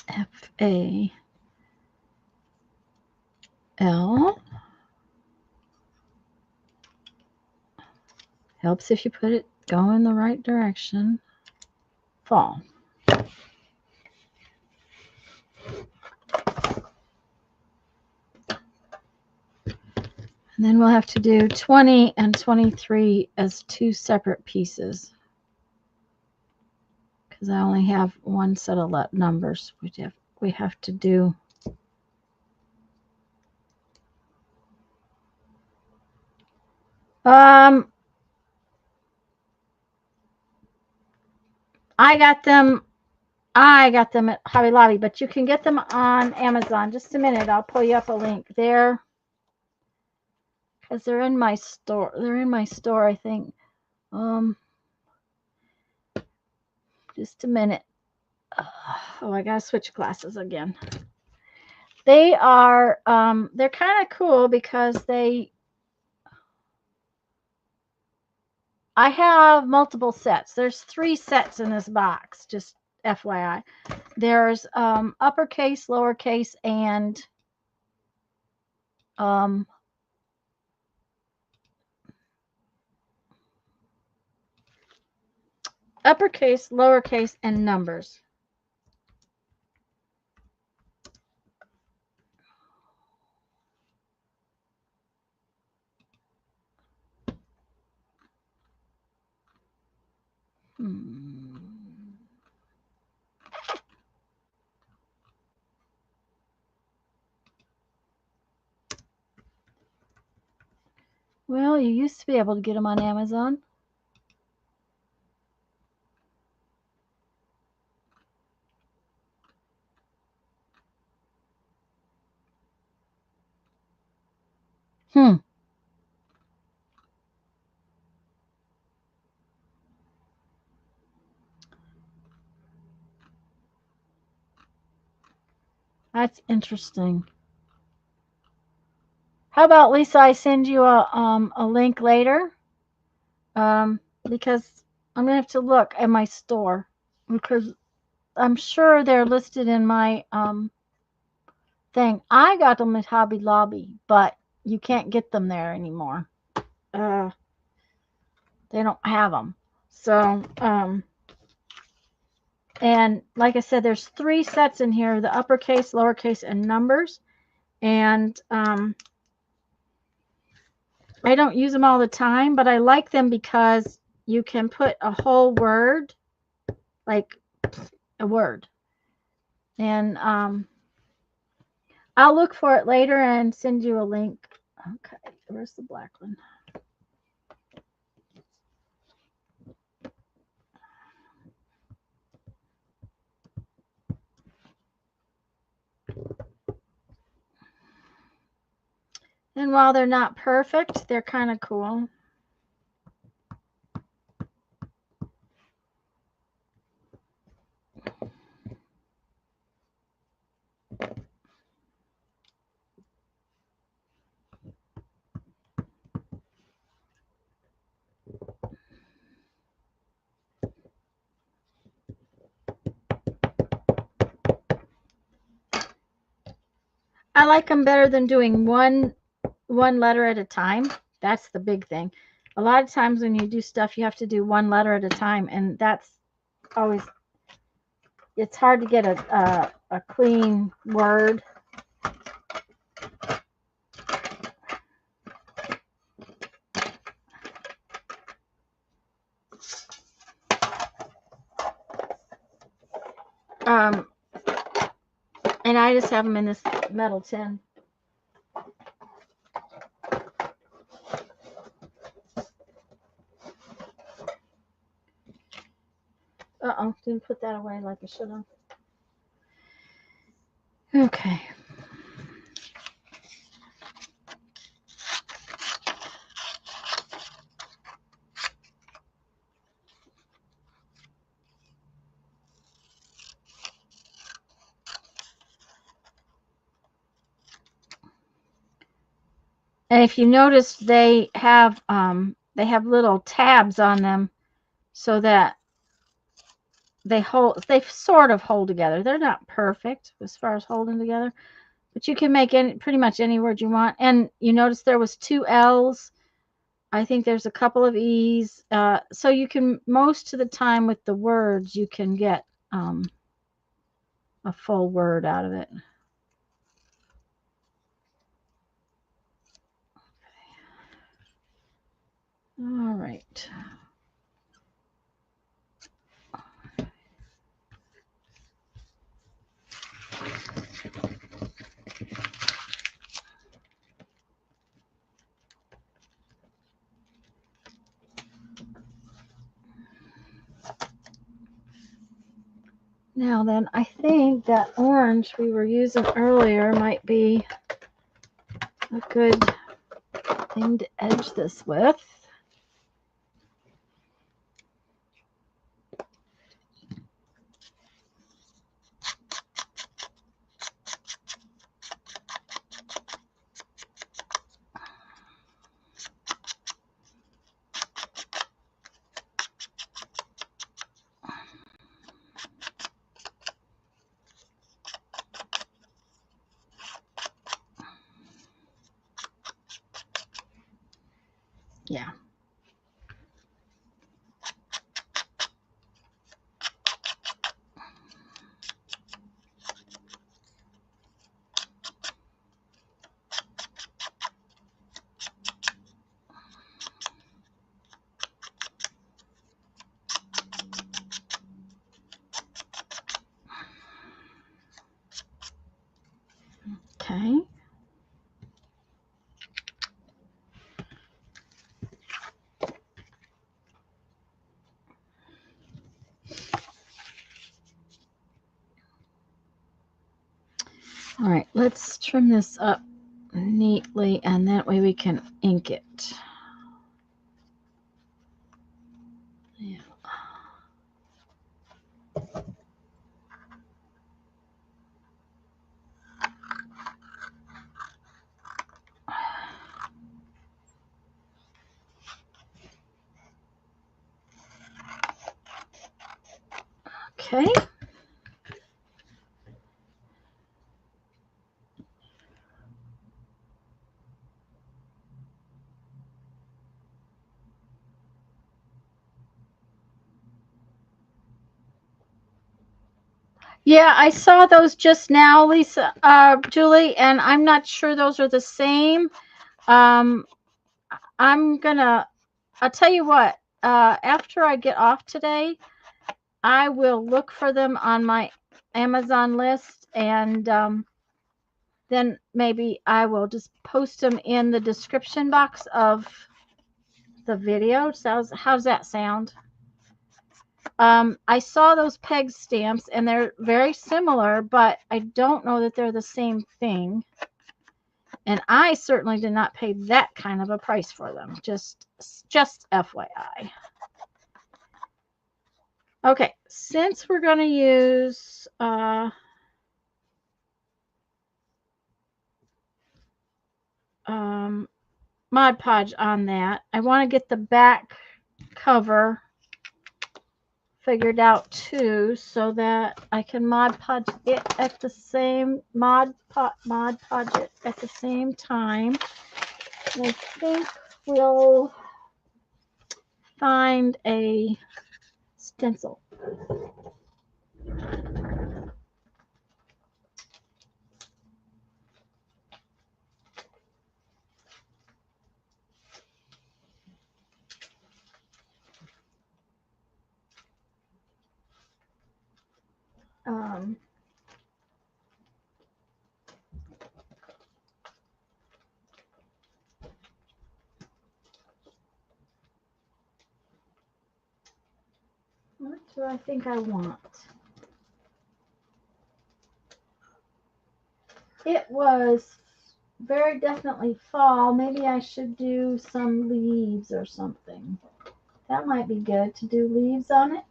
F-A-L. Helps if you put it go in the right direction. Fall. And then we'll have to do 20 and 23 as two separate pieces. Because I only have one set of numbers. We have to do I got them at Hobby Lobby, but you can get them on Amazon. Just a minute, I'll pull you up a link there. Because they're in my store. They're in my store, I think. Just a minute. Oh, I gotta switch glasses again. They are they're kind of cool because I have multiple sets. There's 3 sets in this box, just FYI. There's uppercase, lowercase, and uppercase, lowercase, and numbers. Well, you used to be able to get them on Amazon. That's interesting. How about, Lisa, I send you a link later? Because I'm gonna have to look at my store because I'm sure they're listed in my thing. I got them at Hobby Lobby, but you can't get them there anymore. They don't have them. So and like I said, there's 3 sets in here: the uppercase, lowercase, and numbers. And I don't use them all the time, but I like them because you can put a whole word, like a word. And I'll look for it later and send you a link. Okay, where's the black one? And while they're not perfect, they're kind of cool. I like them better than doing one letter at a time. That's the big thing. A lot of times when you do stuff, you have to do one letter at a time, and that's always, it's hard to get a clean word. And I just have them in this metal tin. Uh-oh, didn't put that away like I should have. Okay. And if you notice, they have little tabs on them so that they sort of hold together. They're not perfect as far as holding together, but you can make pretty much any word you want. And you notice there was 2 L's. I think there's a couple of E's. So you can, most of the time with the words, you can get a full word out of it. All right. Now then, I think that orange we were using earlier might be a good thing to edge this with. Yeah. Okay. All right, let's trim this up neatly, and that way we can ink it. Yeah. Okay. Yeah, I saw those just now, Lisa, Julie, and I'm not sure those are the same. I'll tell you what, after I get off today, I will look for them on my Amazon list, and then maybe I will just post them in the description box of the video. So how's that sound? I saw those peg stamps, and they're very similar, but I don't know that they're the same thing. And I certainly did not pay that kind of a price for them. Just FYI. Okay, since we're going to use Mod Podge on that, I want to get the back cover figured out too, so that I can Mod Podge it at the same Mod Podge it at the same time. And I think we'll find a stencil. What do I think I want? It was very definitely fall. Maybe I should do some leaves or something. That might be good to do leaves on it.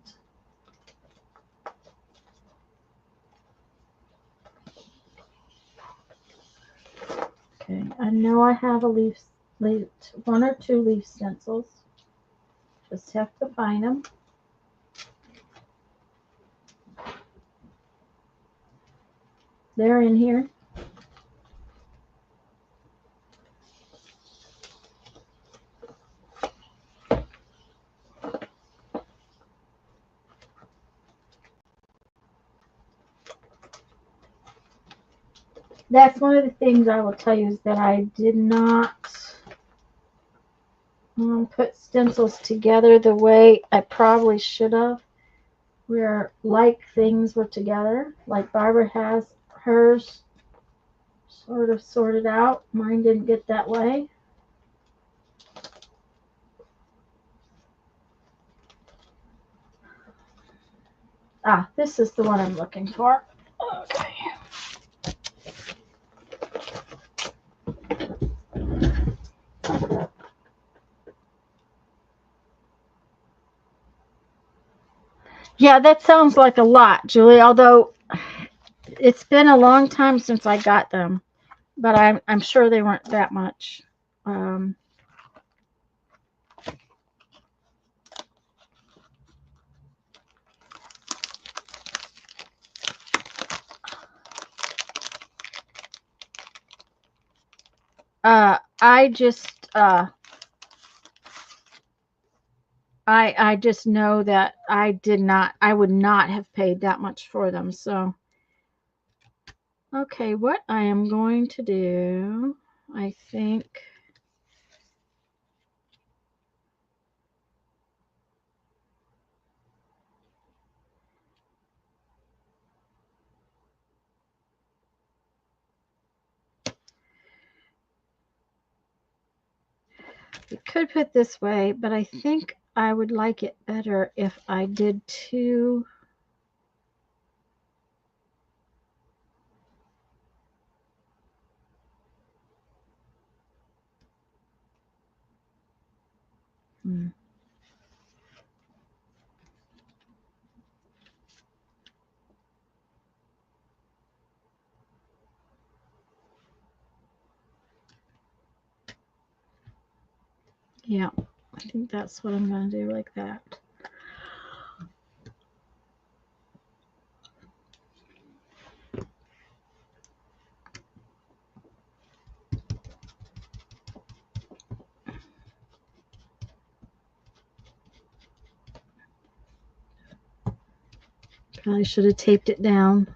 Okay, I know I have a leaf, one or two leaf stencils. Just have to find them. They're in here. That's one of the things I will tell you is that I did not put stencils together the way I probably should have. Where like things were together, like Barbara has hers sort of sorted out. Mine didn't get that way. Ah, this is the one I'm looking for. Okay. Yeah, that sounds like a lot, Julie, although it's been a long time since I got them, but I'm sure they weren't that much. I just I just know that I would not have paid that much for them. So, okay, what I am going to do, I think, you could put this way, but I think I would like it better if I did two. Yeah, I think that's what I'm going to do, like that. Probably should have taped it down.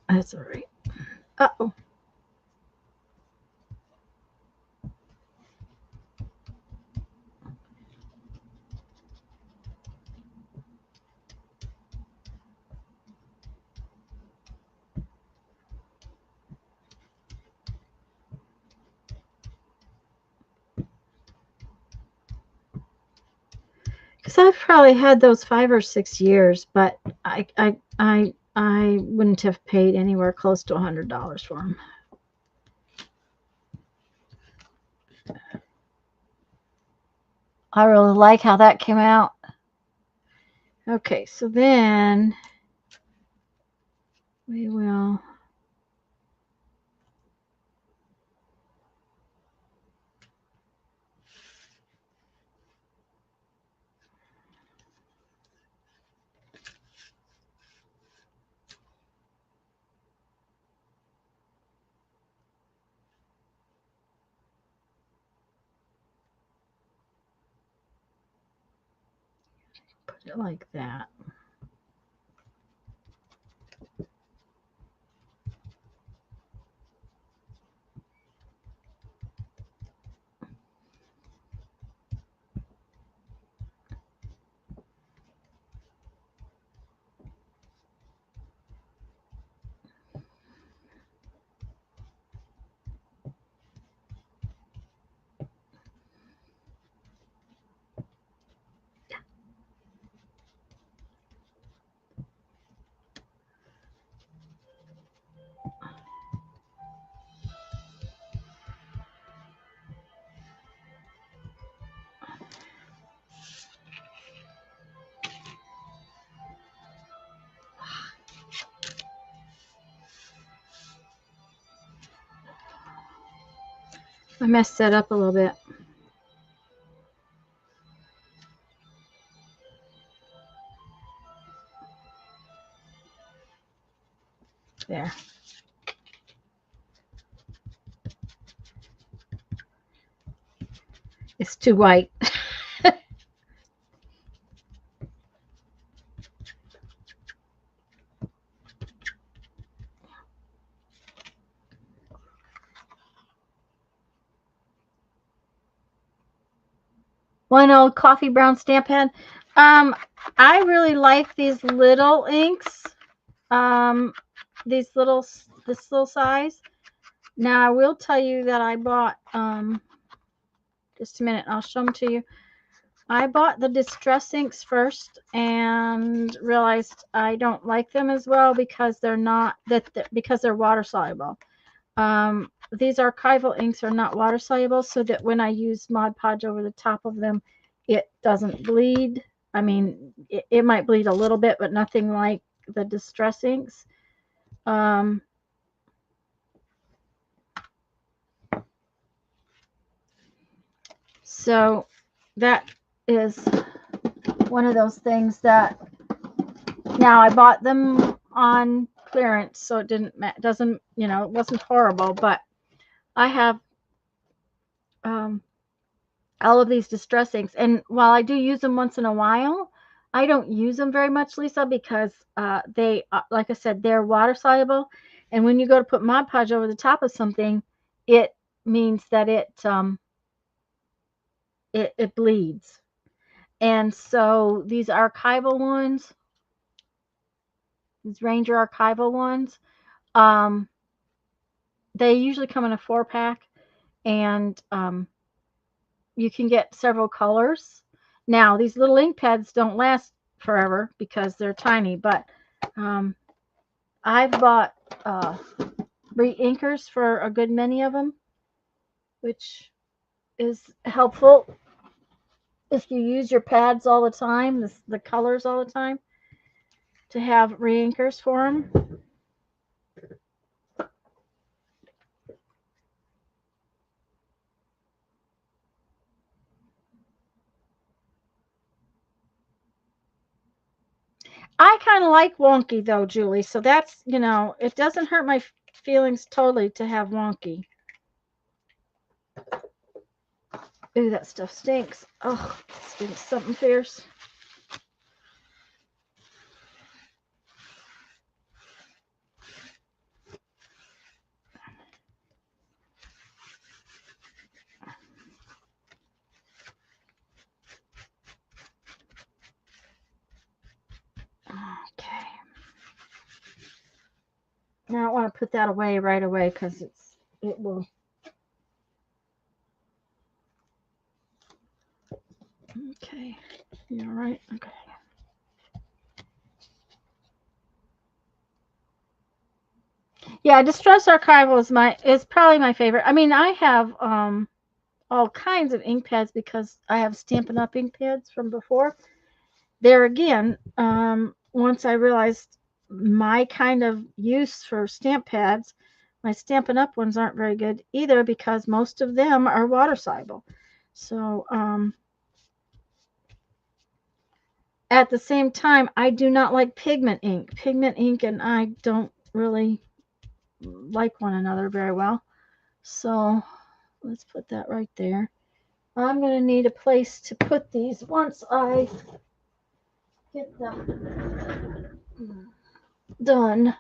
That's all right. Uh-oh. Because I've probably had those 5 or 6 years, but I wouldn't have paid anywhere close to $100 for them. I really like how that came out. Okay, so then we will like that. I messed that up a little bit. There. It's too white. One old coffee brown stamp pad. I really like these little inks. This little size. Now I will tell you that I bought just a minute. I'll show them to you. I bought the Distress inks first and realized I don't like them as well because they're not because they're water soluble. These archival inks are not water soluble, so that when I use Mod Podge over the top of them, it doesn't bleed. I mean, it might bleed a little bit, but nothing like the Distress inks. So that is one of those things that now I bought them on clearance, so it doesn't, you know, it wasn't horrible, but I have all of these Distress inks, and while I do use them once in a while, I don't use them very much, Lisa, because they, like I said, they're water soluble, and when you go to put Mod Podge over the top of something, it means that it bleeds. And so these archival ones, these Ranger archival ones, they usually come in a 4-pack, and you can get several colors. Now, these little ink pads don't last forever because they're tiny, but I've bought re-inkers for a good many of them, which is helpful if you use your pads all the time, the colors all the time, to have re-inkers for them. I kind of like wonky though, Julie. So that's, you know, it doesn't hurt my feelings totally to have wonky. Ooh, that stuff stinks. Oh, it stinks something fierce. Okay. Now I don't want to put that away right away because it will. Okay. You all right? Okay. Yeah, Distress Archival is probably my favorite. I mean, I have all kinds of ink pads because I have Stampin' Up! Ink pads from before. There again, once I realized my kind of use for stamp pads, my Stampin' Up! Ones aren't very good either because most of them are water soluble. So at the same time, I do not like pigment ink. Pigment ink and I don't really like one another very well. So let's put that right there. I'm going to need a place to put these once I get them done.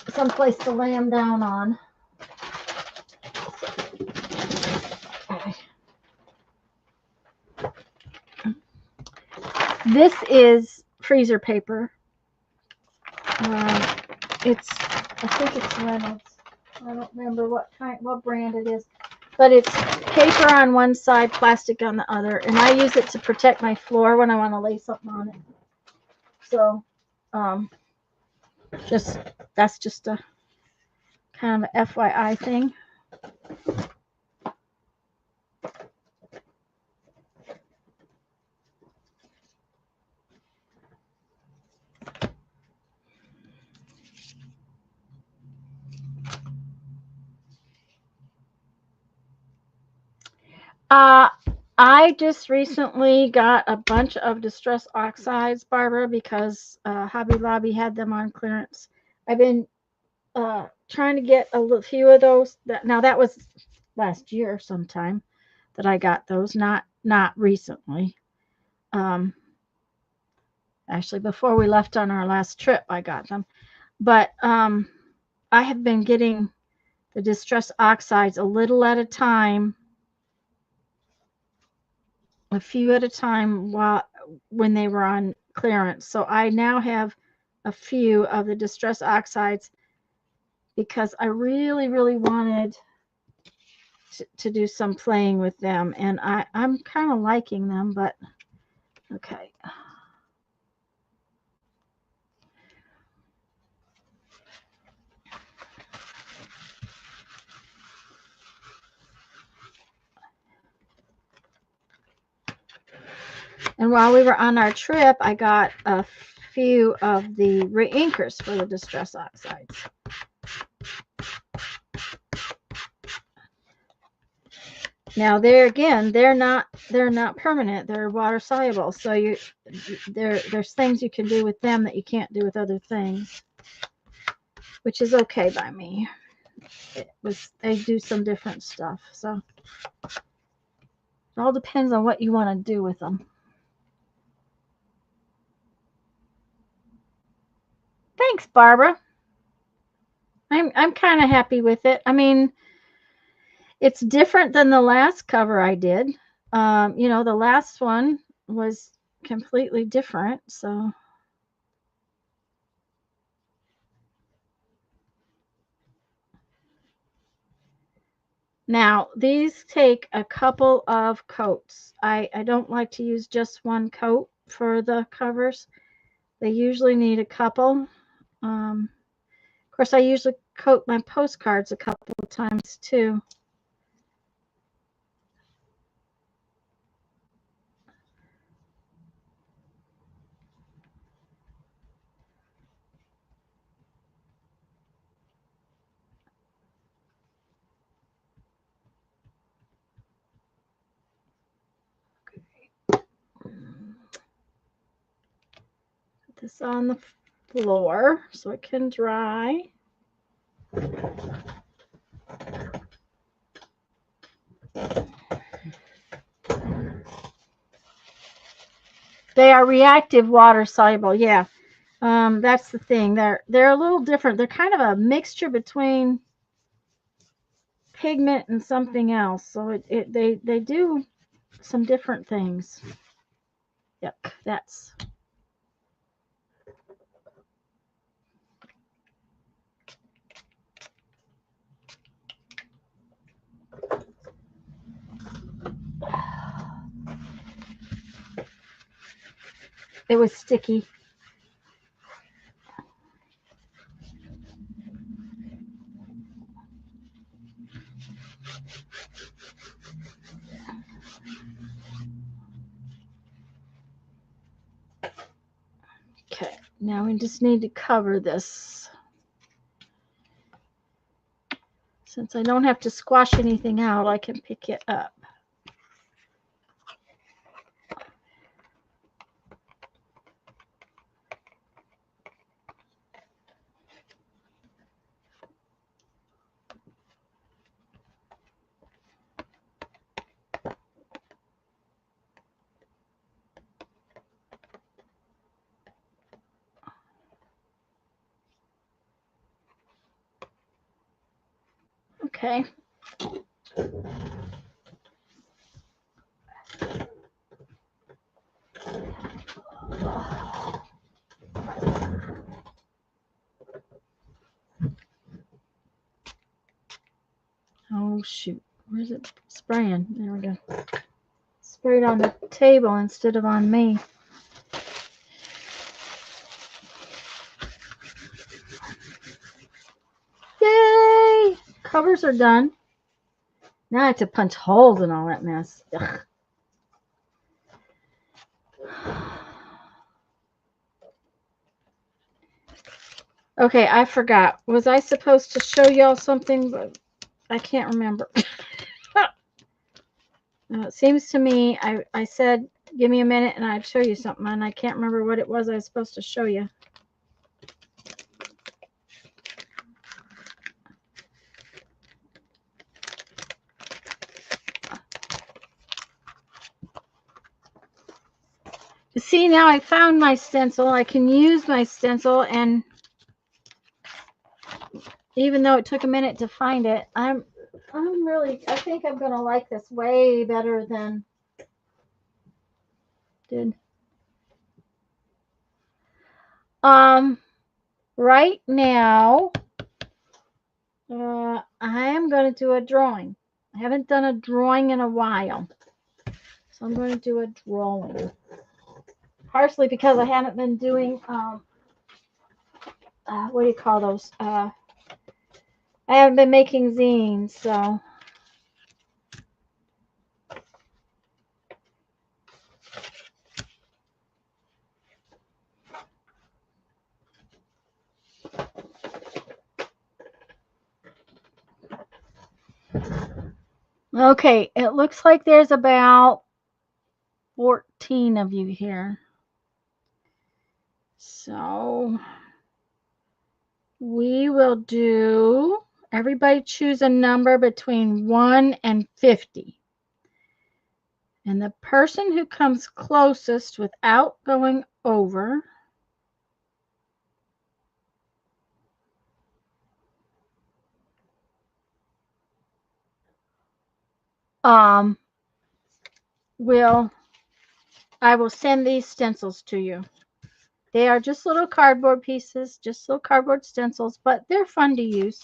Someplace to lay them down on. Okay. This is freezer paper. I think it's Reynolds. I don't remember what brand it is, but it's paper on one side, plastic on the other, and I use it to protect my floor when I want to lay something on it. So, that's just a kind of an FYI thing. I just recently got a bunch of Distress Oxides, Barbara, because Hobby Lobby had them on clearance. I've been trying to get a few of those. Now that was last year sometime that I got those, not recently. Actually, before we left on our last trip, I got them. But I have been getting the Distress Oxides a little at a time, a few at a time when they were on clearance. So I now have a few of the Distress Oxides because I really, really wanted to do some playing with them, and I'm kind of liking them, but okay. And while we were on our trip, I got a few of the reinkers for the Distress Oxides. Now they're not permanent. They're water soluble, so there's things you can do with them that you can't do with other things, which is okay by me. They do some different stuff, so it all depends on what you want to do with them. Thanks, Barbara. I'm kind of happy with it. I mean, it's different than the last cover I did. The last one was completely different. So now these take a couple of coats. I don't like to use just one coat for the covers. They usually need a couple. Of course, I usually coat my postcards a couple of times too. Put this on the floor so it can dry. They are reactive water soluble. Yeah, that's the thing. They're a little different. They're kind of a mixture between pigment and something else. So they do some different things. Yep, that's. It was sticky. Okay, now we just need to cover this. Since I don't have to squash anything out, I can pick it up. Okay. Oh, shoot. Where's it spraying? There we go. Sprayed on the table instead of on me. Yay! Covers are done. Now I have to punch holes in all that mess. Ugh. Okay, I forgot. Was I supposed to show y'all something? But I can't remember. It seems to me I said, give me a minute and I'd show you something, and I can't remember what it was I was supposed to show you. See, now I found my stencil. I can use my stencil, and even though it took a minute to find it, I think I'm going to like this way better than did. Right now, I am going to do a drawing. I haven't done a drawing in a while, so I'm going to do a drawing. Partially because I haven't been doing, what do you call those? I haven't been making zines, so. Okay, it looks like there's about 14 of you here. So we will do, everybody choose a number between 1 and 50. And the person who comes closest without going over I will send these stencils to you. They are just little cardboard pieces, just little cardboard stencils, but they're fun to use.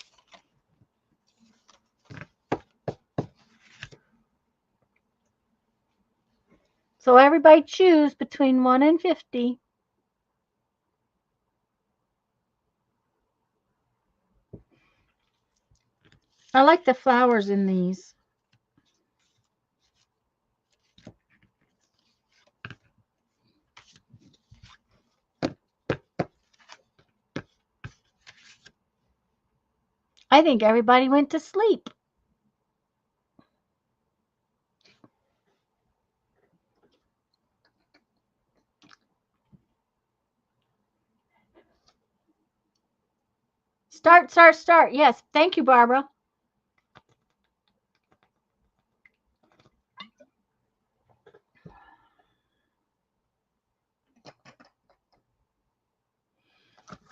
So everybody choose between 1 and 50. I like the flowers in these. I think everybody went to sleep. Start. Yes, thank you, Barbara.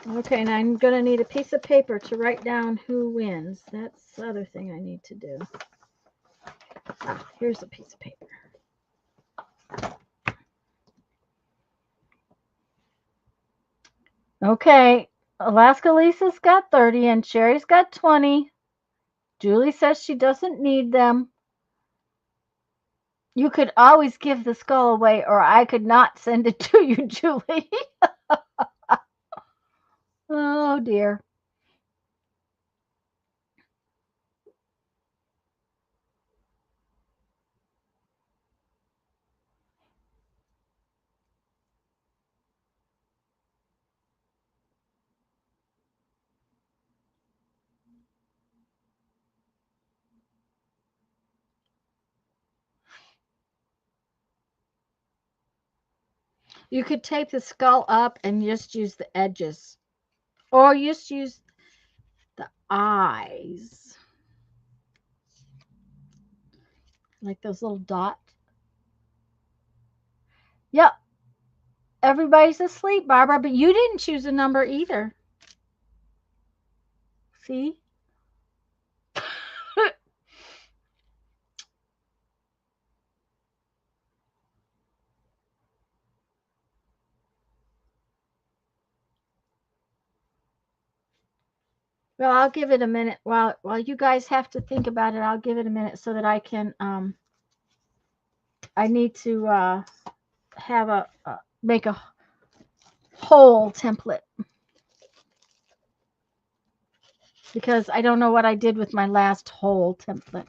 Okay, and I'm going to need a piece of paper to write down who wins. That's the other thing I need to do. Here's a piece of paper. Okay, Alaska Lisa's got 30 and Sherry's got 20. Julie says she doesn't need them. You could always give the skull away, or I could not send it to you, Julie. Oh, dear. You could tape the skull up and just use the edges, or just use the eyes, like those little dots. Yep. Everybody's asleep, Barbara, but you didn't choose a number either. See? Well, I'll give it a minute while you guys have to think about it. I'll give it a minute so that I can I need to have make a whole template because I don't know what I did with my last whole template.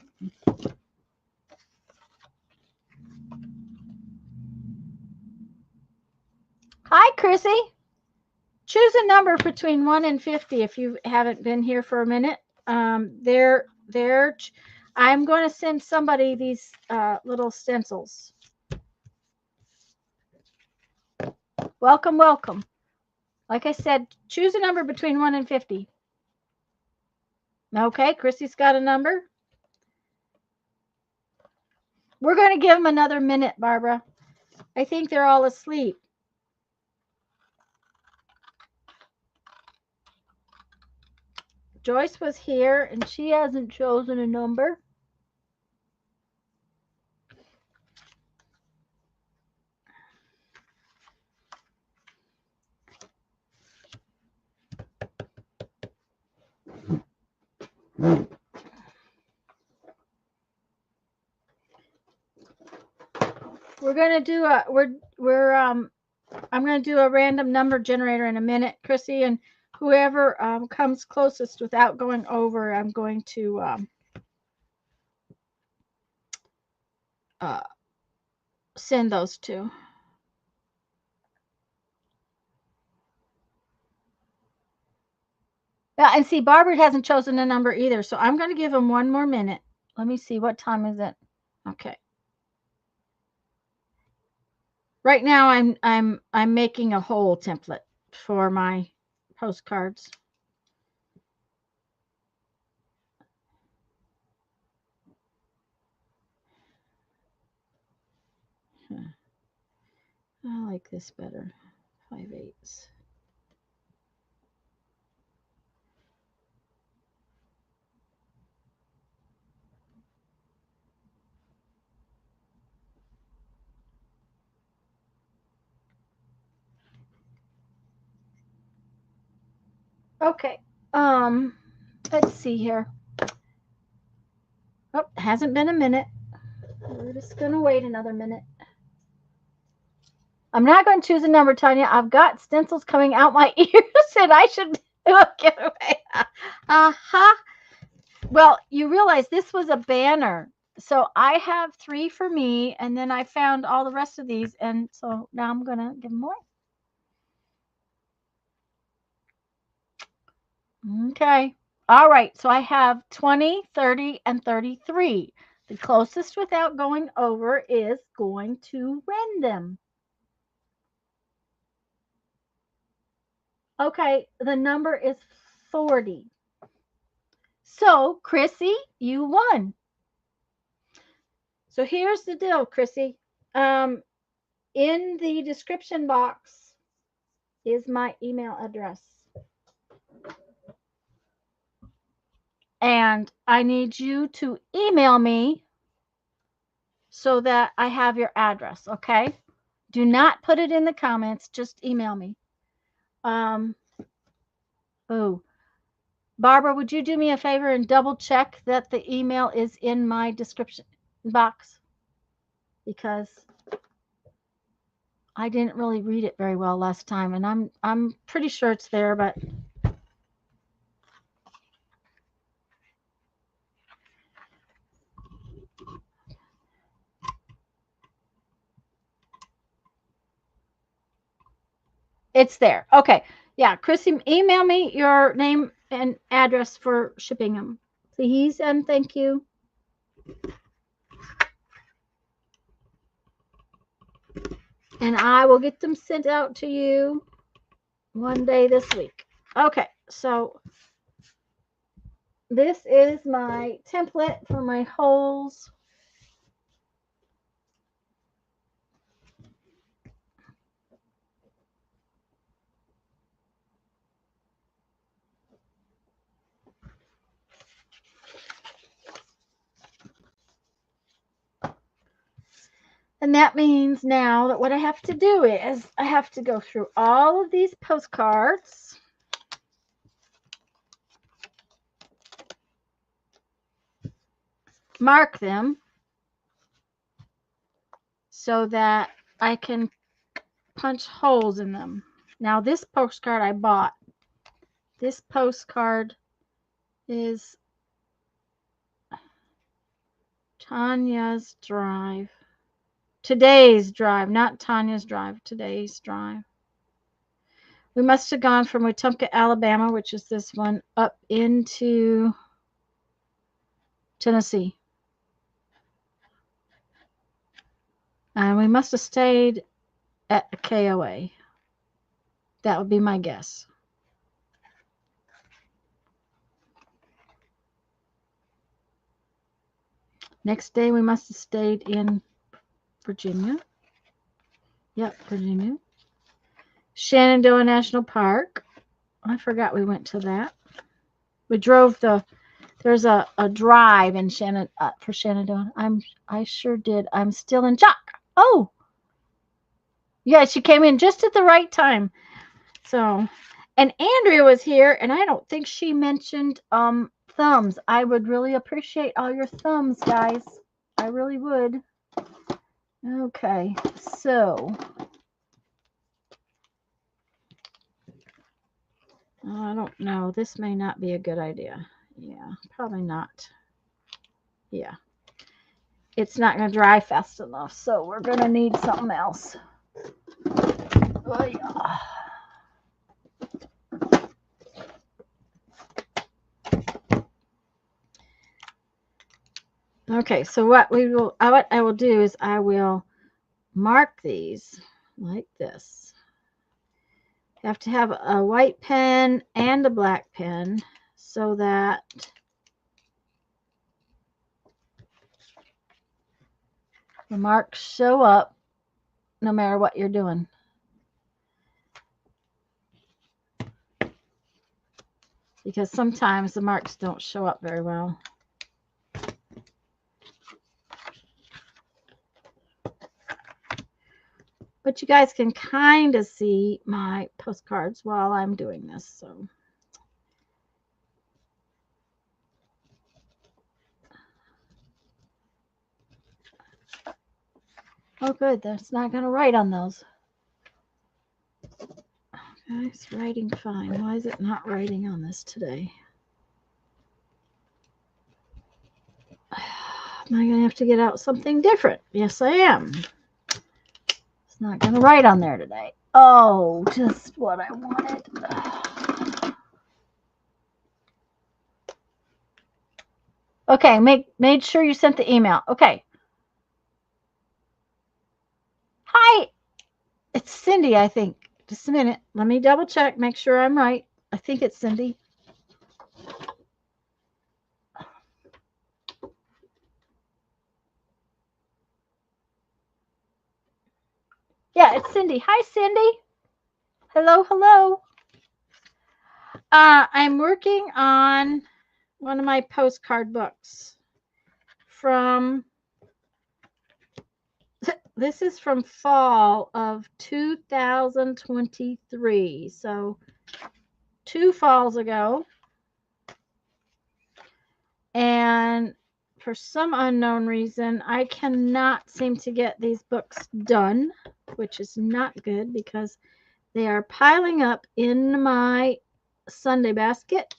Hi, Chrissy. Choose a number between 1 and 50 if you haven't been here for a minute. I'm going to send somebody these little stencils. Welcome, welcome. Like I said, choose a number between 1 and 50. Okay, Chrissy's got a number. We're going to give them another minute, Barbara. I think they're all asleep. Joyce was here, and she hasn't chosen a number. We're going to do I'm going to do a random number generator in a minute, Chrissy, and whoever comes closest without going over, I'm going to send those to. Yeah, and see, Barbara hasn't chosen a number either, so I'm going to give them one more minute. Let me see, what time is it? Okay. Right now, I'm making a whole template for my postcards. I like this better. 5/8. Okay. Let's see here. Oh, hasn't been a minute. We're just gonna wait another minute. I'm not going to choose a number, Tanya. I've got stencils coming out my ears, and I should get away. Well, you realize this was a banner, so I have 3 for me, and then I found all the rest of these, and so now I'm gonna give them away. Okay. All right. So I have 20, 30, and 33. The closest without going over is going to win them. Okay. The number is 40. So, Chrissy, you won. So here's the deal, Chrissy. In the description box is my email address. And I need you to email me so that I have your address, okay? Do not put it in the comments, just email me. Oh, Barbara, would you do me a favor and double check that the email is in my description box? Because I didn't really read it very well last time, and I'm pretty sure it's there, but it's there. Okay. Yeah, Chrissy, email me your name and address for shipping them, please, and thank you. And I will get them sent out to you one day this week. Okay, so this is my template for my holes. And that means now that what I have to do is I have to go through all of these postcards. mark them so that I can punch holes in them. Now this postcard I bought. This postcard is Tanya's Drive. Today's drive, not Tanya's Drive, today's drive. We must have gone from Wetumpka, Alabama, which is this one, up into Tennessee. And we must have stayed at a KOA. That would be my guess. Next day, we must have stayed in Virginia. Yep, Virginia. Shenandoah National Park. I forgot we went to that. We drove there's a drive in for Shenandoah. I sure did. I'm still in shock. Oh, yeah, she came in just at the right time. So, and Andrea was here, and I don't think she mentioned thumbs. I would really appreciate all your thumbs, guys. I really would. Okay, so I don't know. This may not be a good idea. Yeah, probably not. Yeah. It's not going to dry fast enough, so we're going to need something else. Oh, yeah. Okay, so what I will do is I will mark these like this. You have to have a white pen and a black pen so that the marks show up no matter what you're doing. Because sometimes the marks don't show up very well. But you guys can kind of see my postcards while I'm doing this. So, oh, good. That's not going to write on those. Okay, it's writing fine. Why is it not writing on this today? Am I going to have to get out something different? Yes, I am. It's not going to write on there today. Oh, just what I wanted. Okay, made sure you sent the email. Okay. Hi. It's Cindy, I think. Just a minute. Let me double check, make sure I'm right. I think it's Cindy. Yeah, it's Cindy. Hi, Cindy. Hello, hello. I'm working on one of my postcard books from, this is from fall of 2023. So 2 falls ago. And for some unknown reason, I cannot seem to get these books done, which is not good because they are piling up in my Sunday basket.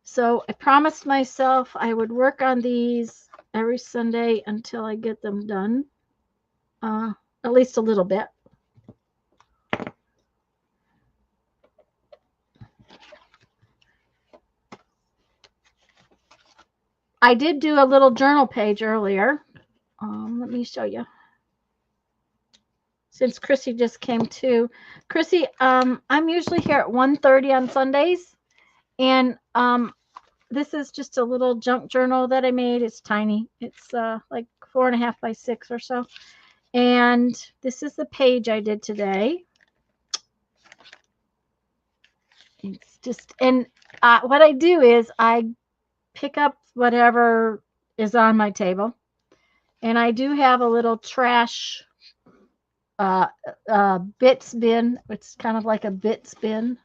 So I promised myself I would work on these every Sunday until I get them done, at least a little bit. I did do a little journal page earlier. Let me show you. Since Chrissy just came too. Chrissy, I'm usually here at 1:30 on Sundays. And this is just a little junk journal that I made. It's tiny. It's like 4.5 by 6 or so. And this is the page I did today. It's just, and what I do is I pick up whatever is on my table. And I do have a little trash bits bin. It's kind of like a bits bin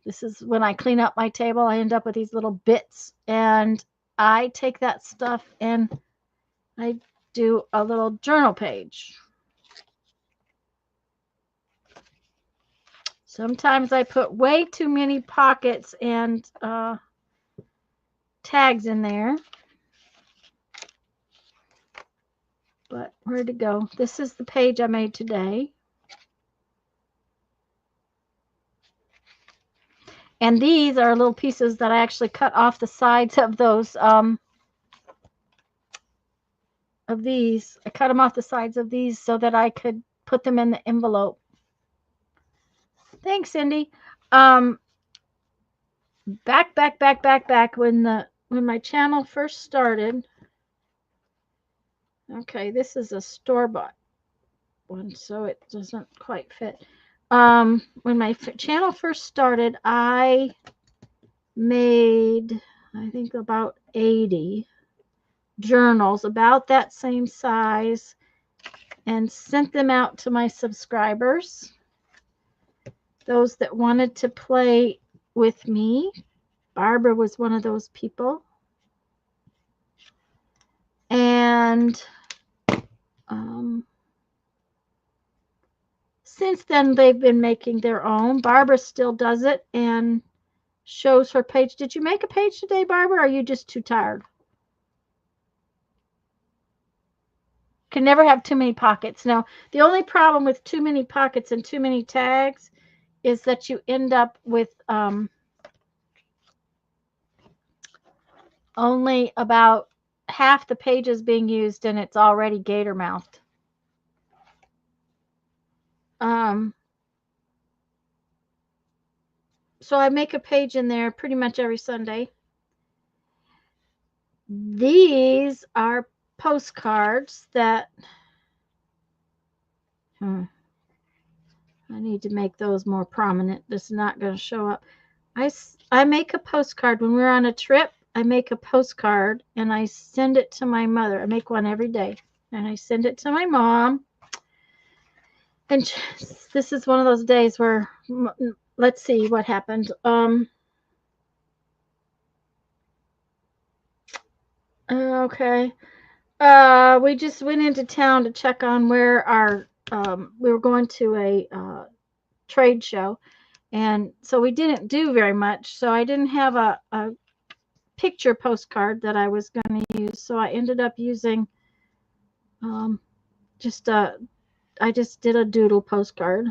This is when I clean up my table, I end up with these little bits, and I take that stuff and I do a little journal page. Sometimes I put way too many pockets and tags in there. But where'd it go? This is the page I made today. And these are little pieces that I actually cut off the sides of those, of these. I cut them off the sides of these so that I could put them in the envelope. Thanks, Cindy. Back when my channel first started. Okay, this is a store-bought one, so it doesn't quite fit. When my channel first started, I made, I think, about 80 journals about that same size and sent them out to my subscribers, those that wanted to play with me. Barbara was one of those people. And since then, they've been making their own. Barbara still does it and shows her page. Did you make a page today, Barbara, or are you just too tired? Can never have too many pockets. Now, the only problem with too many pockets and too many tags is that you end up with only about half the pages being used, and it's already gator mouthed. So I make a page in there pretty much every Sunday. These are postcards that I need to make those more prominent. This is not going to show up. I make a postcard when we're on a trip. I make a postcard and I send it to my mother. I make one every day and I send it to my mom. And this is one of those days where, let's see what happened. Okay. We just went into town to check on where our, we were going to a trade show. And so we didn't do very much. So I didn't have a picture postcard that I was going to use. So I ended up using I just did a doodle postcard.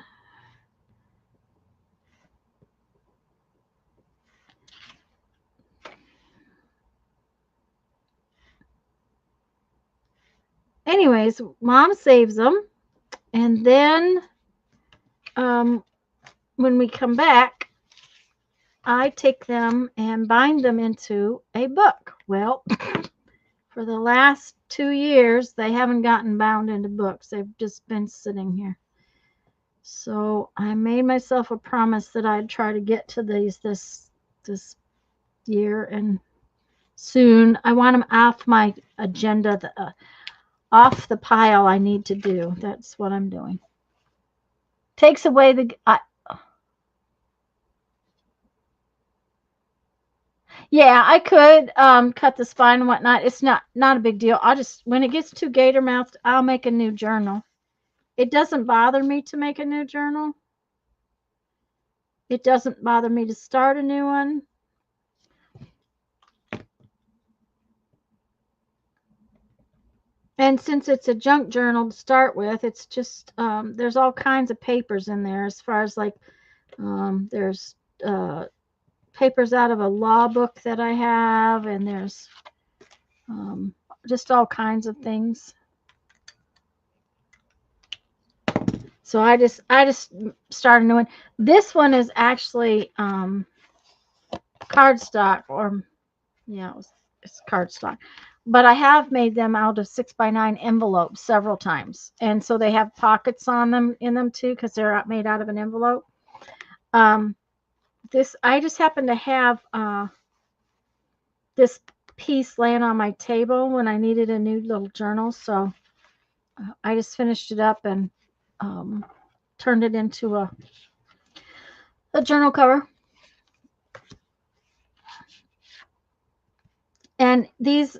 Anyways, Mom saves them. And then when we come back, I take them and bind them into a book. Well, for the last 2 years, they haven't gotten bound into books. They've just been sitting here. So I made myself a promise that I'd try to get to these this year, and soon. I want them off my agenda, off the pile I need to do. That's what I'm doing. Takes away the... yeah, I could cut the spine and whatnot. It's not a big deal. I'll just, when it gets too gator mouthed, I'll make a new journal. It doesn't bother me to make a new journal. It doesn't bother me to start a new one. And since it's a junk journal to start with, it's just, there's all kinds of papers in there, as far as like, there's papers out of a law book that I have, and there's just all kinds of things. So I just started a new one. This one is actually cardstock, or yeah, it's cardstock. But I have made them out of 6x9 envelopes several times, and so they have pockets on them in them too, because they're made out of an envelope. This, I just happen to have this piece laying on my table when I needed a new little journal, so I just finished it up and turned it into a journal cover. And these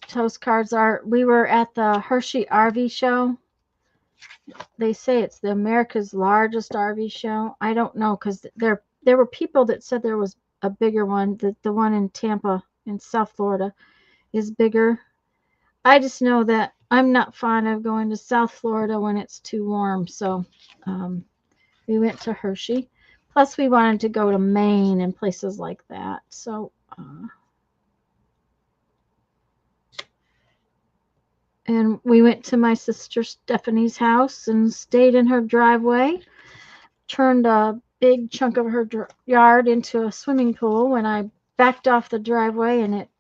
toast cards are, we were at the Hershey RV show. They say it's the America's largest RV show. I don't know, because there were people that said there was a bigger one. The one in Tampa in South Florida is bigger. I just know that I'm not fond of going to South Florida when it's too warm. So we went to Hershey. Plus, we wanted to go to Maine and places like that. So, and we went to my sister Stephanie's house and stayed in her driveway. Turned a big chunk of her yard into a swimming pool when I backed off the driveway, and it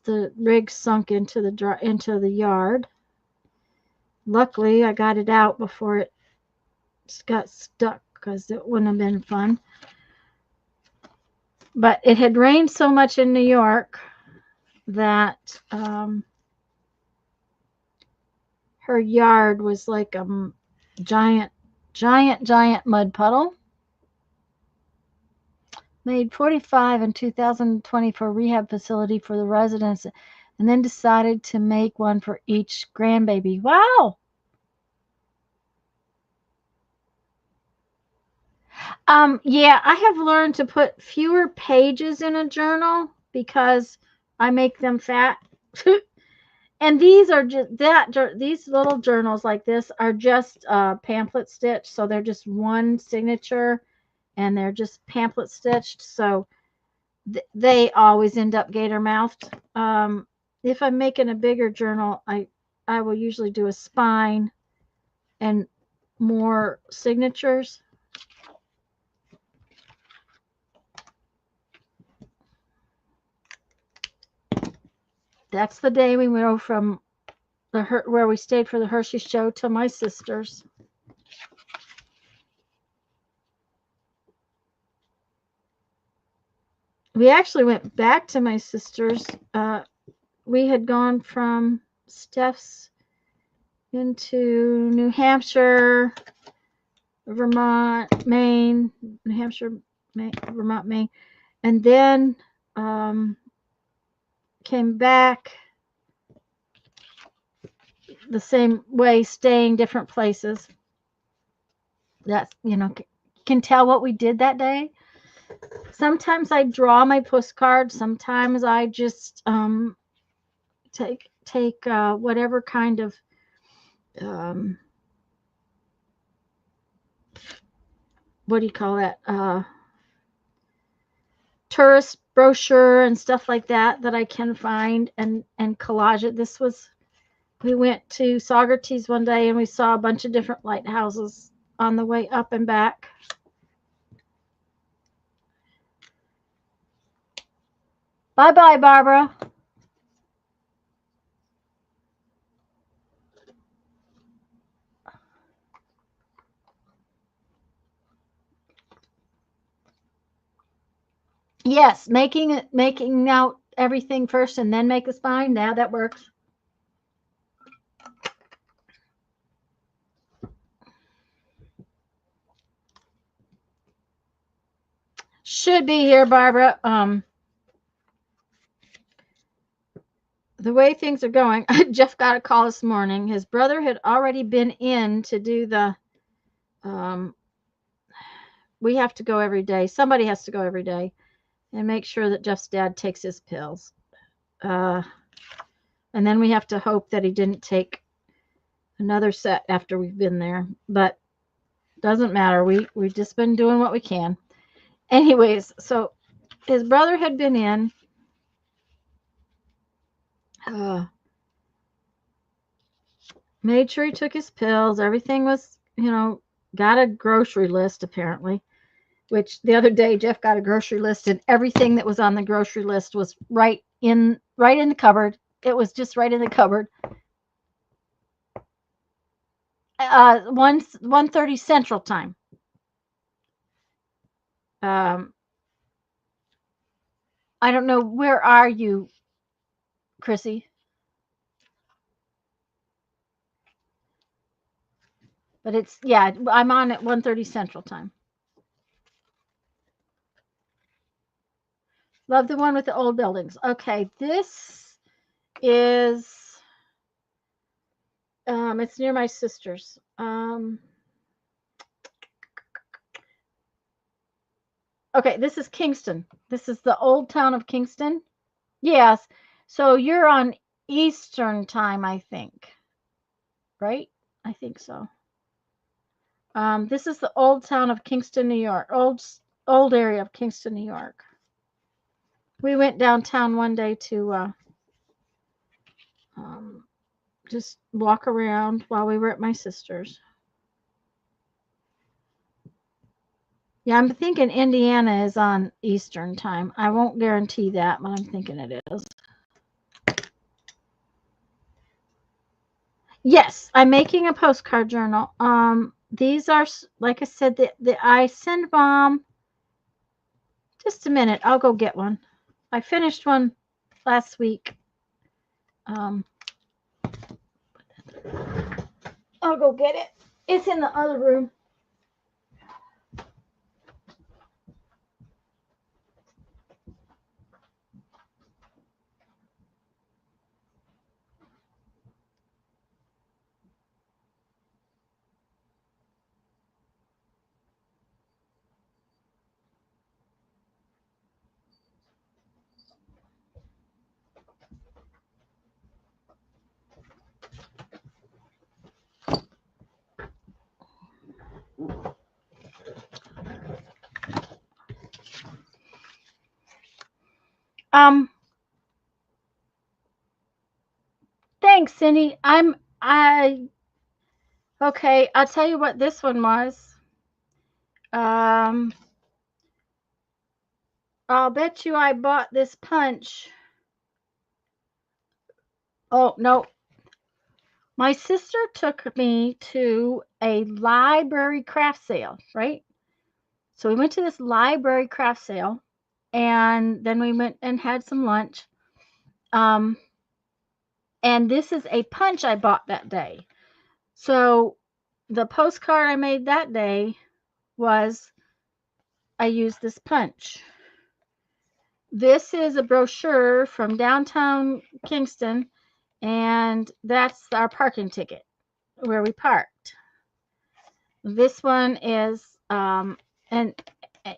the rig sunk into the yard. Luckily, I got it out before it got stuck, because it wouldn't have been fun. But it had rained so much in New York that her yard was like a giant mud puddle. Made $45,000 in 2020 for a rehab facility for the residents, and then decided to make one for each grandbaby. Wow. Yeah, I have learned to put fewer pages in a journal because I make them fat. And these are just these little journals like this are just pamphlet stitched, so they're just one signature, and they're just pamphlet stitched, so they always end up gator mouthed. If I'm making a bigger journal, I will usually do a spine and more signatures. That's the day we went from where we stayed for the Hershey show to my sister's. We actually went back to my sister's. We had gone from Steph's into New Hampshire, Vermont, Maine, New Hampshire, Vermont, Maine, and then came back the same way, staying different places. That's, can tell what we did that day. Sometimes I draw my postcards. Sometimes I just take whatever kind of what do you call that? Tourist brochure and stuff like that I can find and collage it. We went to Saugerties one day and we saw a bunch of different lighthouses on the way up and back. Bye-bye, Barbara. Yes, making out everything first and then make the spine. Now that works. Should be here, Barbara. The way things are going, Jeff got a call this morning. His brother had already been in to do the we have to go every day. Somebody has to go every day and make sure that Jeff's dad takes his pills. And then we have to hope that he didn't take another set after we've been there. But doesn't matter. We've just been doing what we can. Anyways, so his brother had been in. Made sure he took his pills. Everything was, got a grocery list apparently. Which the other day Jeff got a grocery list and everything that was on the grocery list was right in the cupboard. It was just right in the cupboard. 1:30 Central Time. I don't know, where are you, Chrissy? But it's, yeah, I'm on at 1:30 Central Time. Love the one with the old buildings. Okay, this is, it's near my sister's. Okay, this is Kingston. This is the old town of Kingston. Yes. So you're on Eastern time, I think. Right? I think so. This is the old town of Kingston, New York. Old area of Kingston, New York. We went downtown one day to just walk around while we were at my sister's. Yeah, I'm thinking Indiana is on Eastern time. I won't guarantee that, but I'm thinking it is. Yes, I'm making a postcard journal. These are, like I said, the I send mom. Just a minute, I'll go get one. I finished one last week. I'll go get it. It's in the other room. Thanks, Cindy. Okay, I'll tell you what this one was. I'll bet you I bought this punch. Oh, no. My sister took me to a library craft sale, right? So we went to this library craft sale, and then we went and had some lunch. And this is a punch I bought that day. So the postcard I made that day was I used this punch. This is a brochure from downtown Kingston, and that's our parking ticket where we parked. This one is, and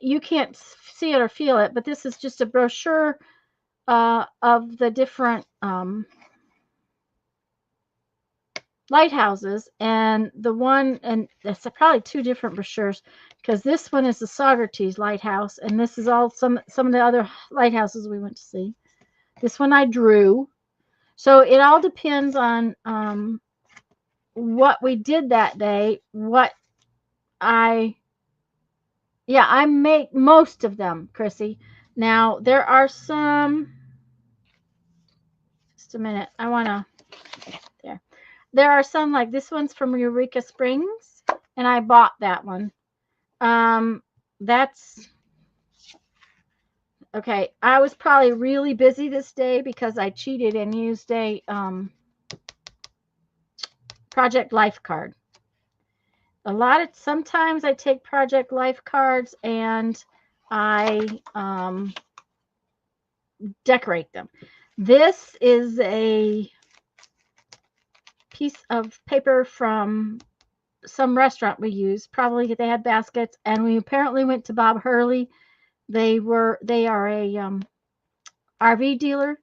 you can't see it or feel it, but this is just a brochure of the different lighthouses, and the one, and it's probably two different brochures, because this one is the Saugerties Lighthouse, and this is all some of the other lighthouses we went to see. This one I drew. So it all depends on what we did that day. I make most of them, Chrissy. Now there are some. Just a minute. I want to. There are some, like this one's from Eureka Springs, and I bought that one. That's okay. I was probably really busy this day because I cheated and used a Project Life card. Sometimes I take Project Life cards and I decorate them. This is a piece of paper from some restaurant we used. Probably they had baskets, and we apparently went to Bob Hurley. They are a RV dealer.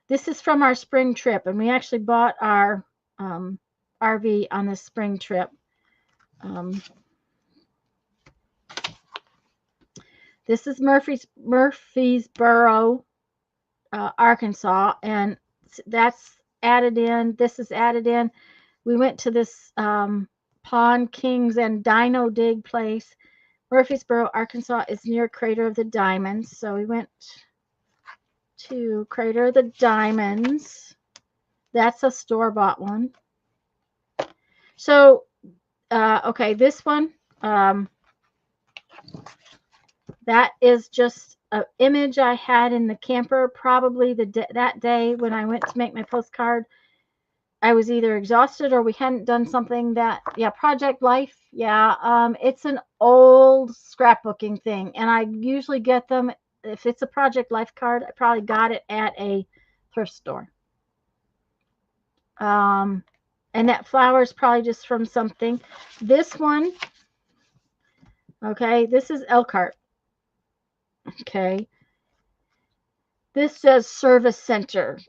This is from our spring trip, and we actually bought our RV on this spring trip. This is Murfreesboro, Arkansas, and that's added in. This is added in. We went to this Pawn Kings and Dino Dig place. Murfreesboro, Arkansas is near Crater of the Diamonds, so we went to Crater of the Diamonds. That's a store-bought one. So, okay, this one, that is just an image I had in the camper. Probably that day when I went to make my postcard, I was either exhausted or we hadn't done something that, Project Life. Yeah, it's an old scrapbooking thing, and I usually get them if it's a Project Life card, I probably got it at a thrift store. And that flower is probably just from something. This one, okay, this is Elkhart. Okay. This says service center.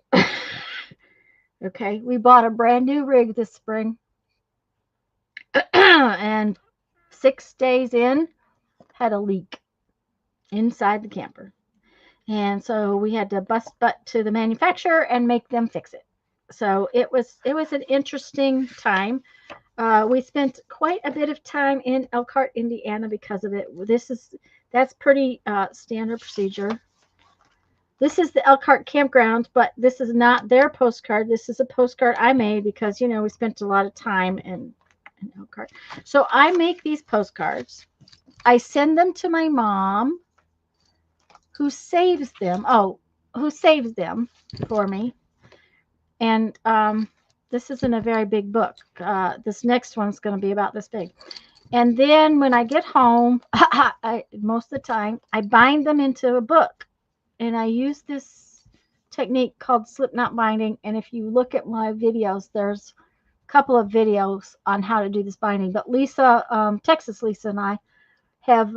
Okay, we bought a brand new rig this spring. And 6 days in, had a leak inside the camper. And so we had to bust butt to the manufacturer and make them fix it. So it was an interesting time. We spent quite a bit of time in Elkhart, Indiana because of it. That's pretty standard procedure. This is the Elkhart campground, but this is not their postcard. This is a postcard I made because, you know, we spent a lot of time in Elkhart. So I make these postcards. I send them to my mom, who saves them. Who saves them for me. And this isn't a very big book. This next one's going to be about this big. And then when I get home, most of the time, I bind them into a book. And I use this technique called slip knot binding. And if you look at my videos, there's a couple of videos on how to do this binding. But Lisa, Texas Lisa, and I have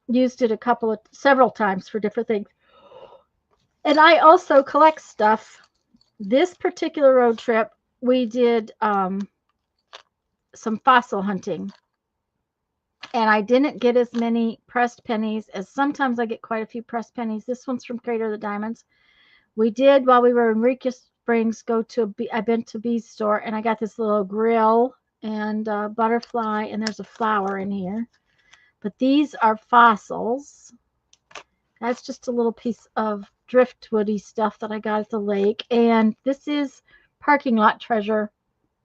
used it several times for different things. And I also collect stuff. This particular road trip, we did some fossil hunting. And I didn't get as many pressed pennies as sometimes I get quite a few pressed pennies. This one's from Crater of the Diamonds. We did, while we were in Eureka Springs, I've been to Bee's store, and I got this little grill and butterfly, and there's a flower in here. But these are fossils. That's just a little piece of driftwoody stuff that I got at the lake. And this is parking lot treasure.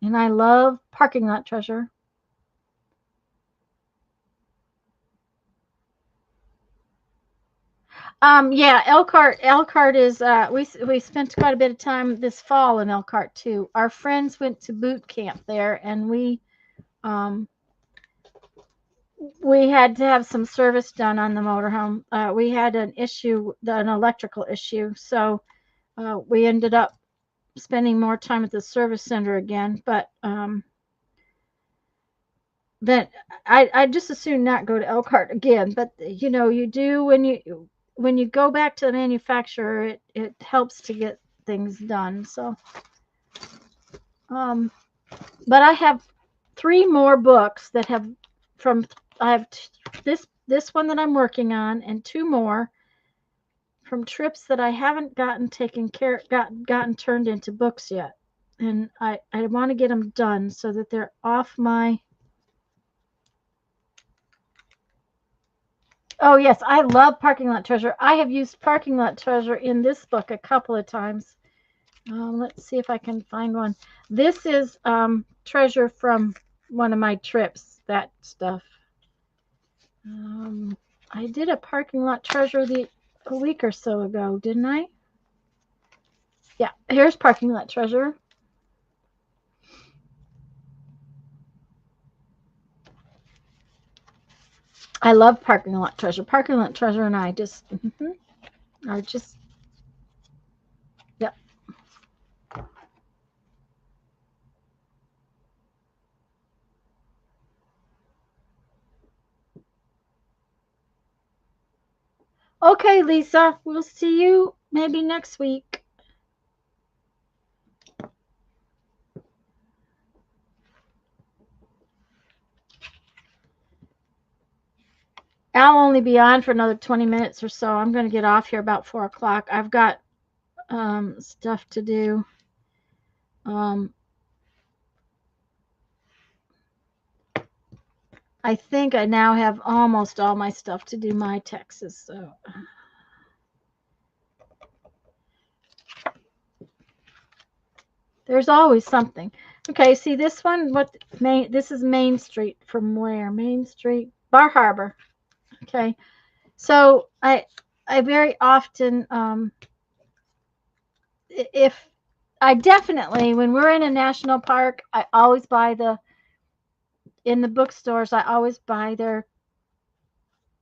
And I love parking lot treasure. Yeah, Elkhart is we spent quite a bit of time this fall in Elkhart too. Our friends went to boot camp there, and we had to have some service done on the motorhome. We had an electrical issue, so we ended up spending more time at the service center again. But then I just as soon not go to Elkhart again. But you know, you do when you go back to the manufacturer, it helps to get things done. So, but I have 3 more books that I have this one that I'm working on, and 2 more from trips that I haven't gotten turned into books yet. And I want to get them done so that they're off my. Oh, yes, I love Parking Lot Treasure. I have used Parking Lot Treasure in this book a couple of times. Let's see if I can find one. This is treasure from one of my trips, that stuff. I did a Parking Lot Treasure a week or so ago, didn't I? Yeah, here's Parking Lot Treasure. I love Parking Lot Treasure. Parking Lot Treasure and I just are just, yep. Okay, Lisa, we'll see you maybe next week. I'll only be on for another 20 minutes or so. I'm going to get off here about 4 o'clock. I've got stuff to do. I think I now have almost all my stuff to do my taxes. So there's always something. Okay, see this one? This is Main Street. From where? Main Street, Bar Harbor. Okay, so I very often if I definitely, when we're in a national park, I always buy in the bookstores, I always buy their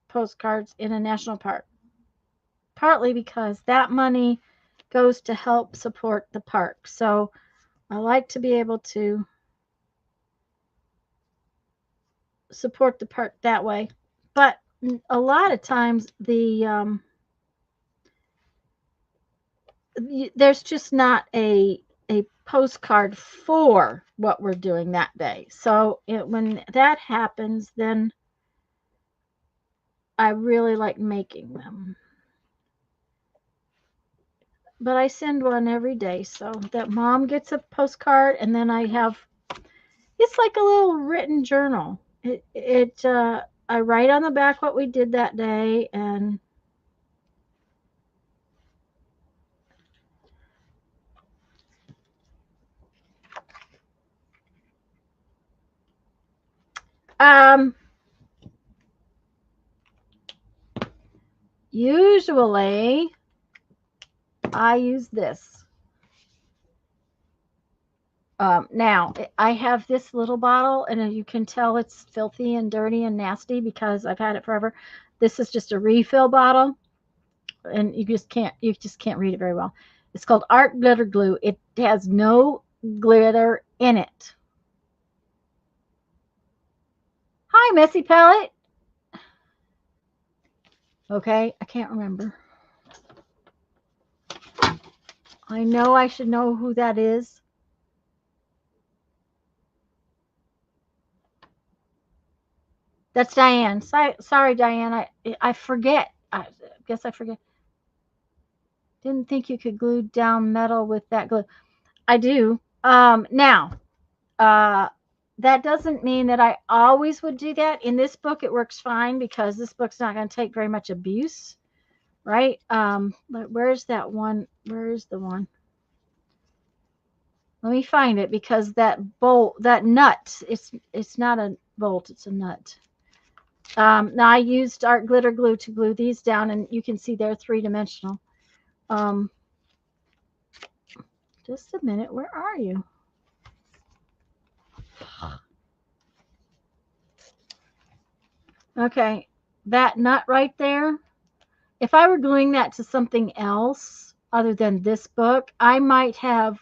postcards in a national park. partly because that money goes to help support the park. So I like to be able to support the park that way. But a lot of times there's just not a postcard for what we're doing that day. So when that happens, then I really like making them. But I send one every day so that Mom gets a postcard, and then I have, it's like a little written journal. I write on the back what we did that day, and usually I use this. Now, I have this little bottle, and you can tell it's filthy and dirty and nasty because I've had it forever. This is just a refill bottle, and you just can't read it very well. It's called Art Glitter Glue. It has no glitter in it. Hi, Messy Pellet. Okay, I can't remember. I know I should know who that is. That's Diane. Sorry, Diane. I forget. I guess I forget. Didn't think you could glue down metal with that glue. I do. Now, that doesn't mean that I always would do that. In this book, it works fine because this book's not going to take very much abuse, right? But where's that one? Where is the one? Let me find it, because that nut, it's not a bolt, it's a nut. Now I used Art Glitter Glue to glue these down, and you can see they're three-dimensional. Just a minute, where are you? Okay, that nut right there, if I were gluing that to something else other than this book, I might have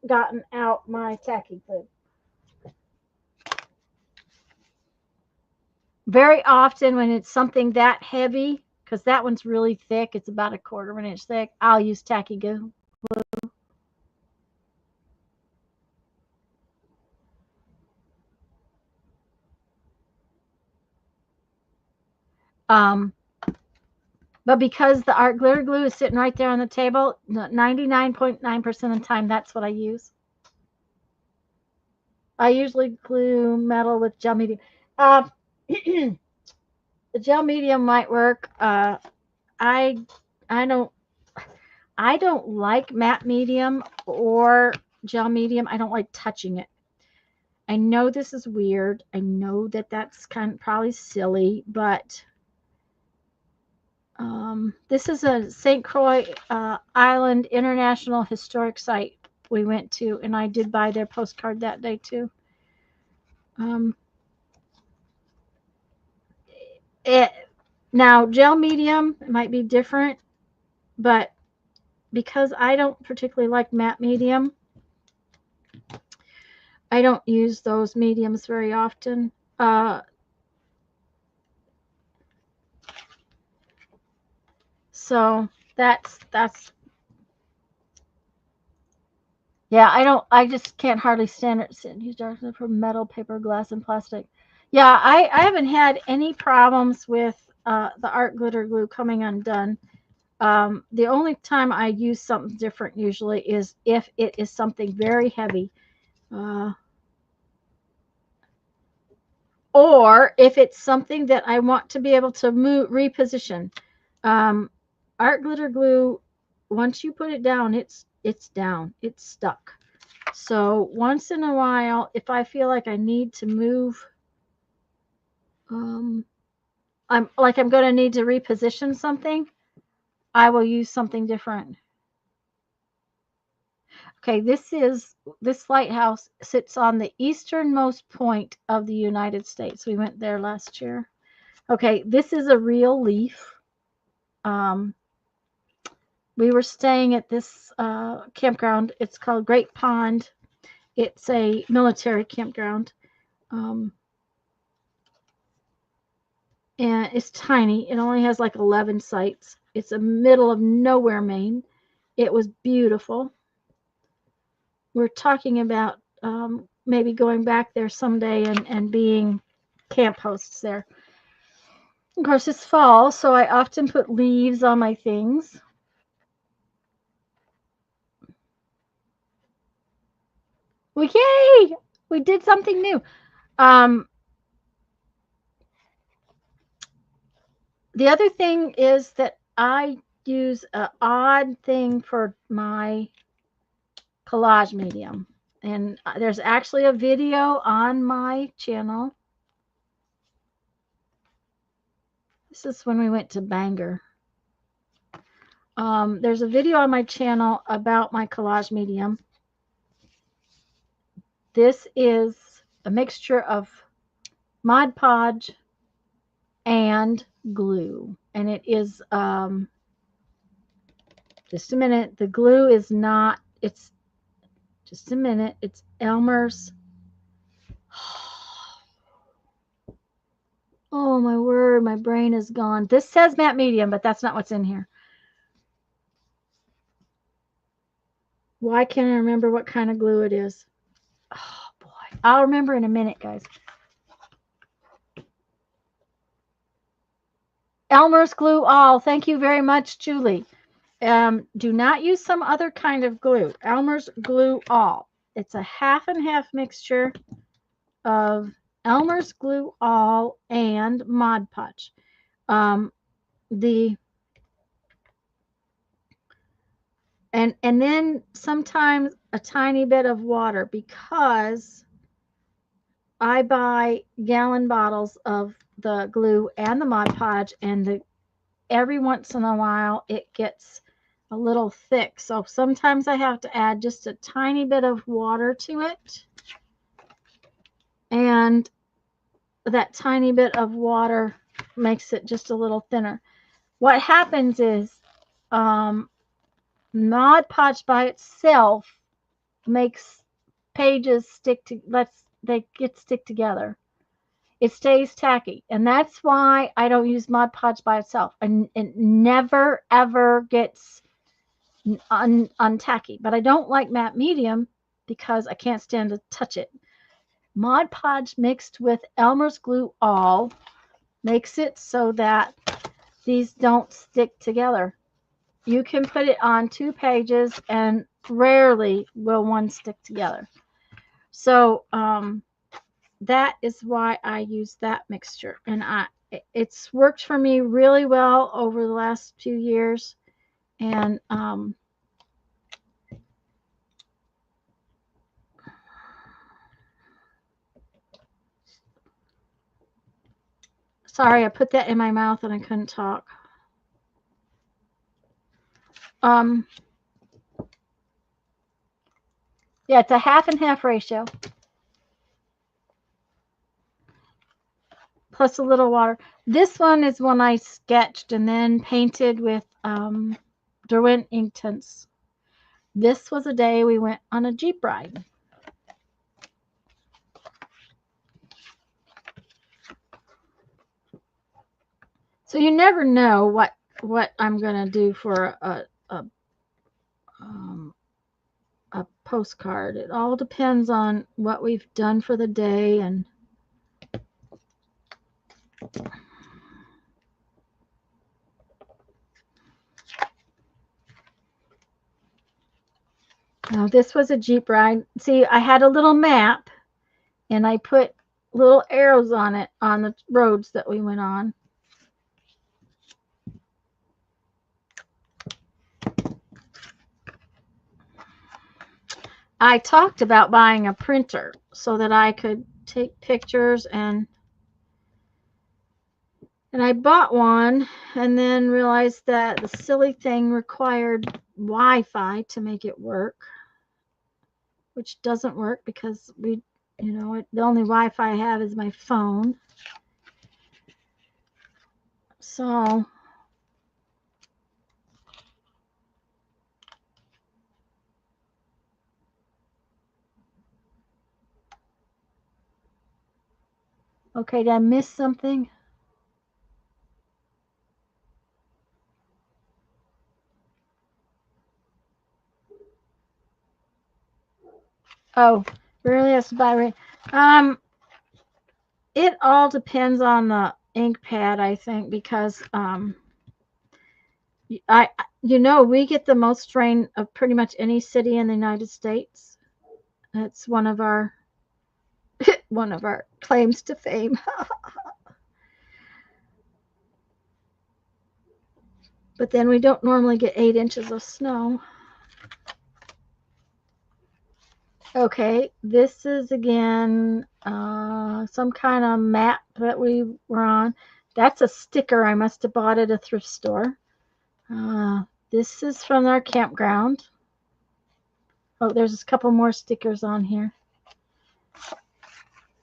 gotten out my tacky glue. Very often when it's something that heavy, because that one's really thick, it's about 1/4 of an inch thick, I'll use tacky glue. But because the Art Glitter Glue is sitting right there on the table, 99.9% of the time, that's what I use. I usually glue metal with gel medium. The gel medium might work. I don't like matte medium or gel medium. I don't like touching it. I know this is weird. I know that that's kind of probably silly, but this is a St. Croix Island International Historic Site we went to, and I did buy their postcard that day too. Now, gel medium might be different, but because I don't particularly like matte medium, I don't use those mediums very often. So that's yeah, I just can't hardly stand it. Use darkness for metal, paper, glass, and plastic. Yeah, I haven't had any problems with the Art Glitter Glue coming undone. The only time I use something different usually is if it is something very heavy. Or if it's something that I want to be able to reposition. Art Glitter Glue, once you put it down, it's down. It's stuck. So once in a while, if I feel like I need to move, I'm going to need to reposition something, I will use something different. Okay, this lighthouse sits on the easternmost point of the United States. We went there last year. Okay, this is a real leaf. we were staying at this campground. It's called Great Pond. It's a military campground. And it's tiny. It only has like 11 sites. It's a middle of nowhere, Maine. It was beautiful. We're talking about maybe going back there someday and being camp hosts there. Of course, it's fall, so I often put leaves on my things. Well, yay! We did something new. The other thing is that I use an odd thing for my collage medium. And there's actually a video on my channel. This is when we went to Bangor. There's a video on my channel about my collage medium. This is a mixture of Mod Podge and glue. And it is, just a minute, the glue is not, it's, just a minute, it's Elmer's. Oh my word, my brain is gone. This says matte medium, but that's not what's in here. Why can't I remember what kind of glue it is? Oh boy, I'll remember in a minute, guys. Elmer's Glue All. Thank you very much, Julie. Do not use some other kind of glue. Elmer's Glue All. It's a half and half mixture of Elmer's Glue All and Mod Podge. And then sometimes a tiny bit of water, because I buy gallon bottles of the glue and the Mod Podge, and every once in a while it gets a little thick. So sometimes I have to add just a tiny bit of water to it. And that tiny bit of water makes it just a little thinner. What happens is Mod Podge by itself makes pages stick together. It stays tacky, and that's why I don't use Mod Podge by itself. And it never ever gets untacky. But I don't like matte medium because I can't stand to touch it. Mod Podge mixed with Elmer's Glue All makes it so that these don't stick together. You can put it on 2 pages and rarely will one stick together. So that is why I use that mixture. And it's worked for me really well over the last few years. And sorry, I put that in my mouth and I couldn't talk. Yeah, it's a half and half ratio. Plus a little water. This one is one I sketched and then painted with Derwent ink tints. This was a day we went on a Jeep ride. So you never know what I'm gonna do for a postcard. It all depends on what we've done for the day. And now this was a Jeep ride. See, I had a little map and I put little arrows on it on the roads that we went on. I talked about buying a printer so that I could take pictures, and I bought one and then realized that the silly thing required Wi-Fi to make it work, which doesn't work because the only Wi-Fi I have is my phone. So Okay, did I miss something? Oh, really has to buy rain. It all depends on the ink pad, I think, because we get the most rain of pretty much any city in the United States. That's one of our claims to fame. But then we don't normally get 8 inches of snow. Okay, this is again some kind of map that we were on. That's a sticker I must have bought at a thrift store. This is from our campground. Oh, there's a couple more stickers on here.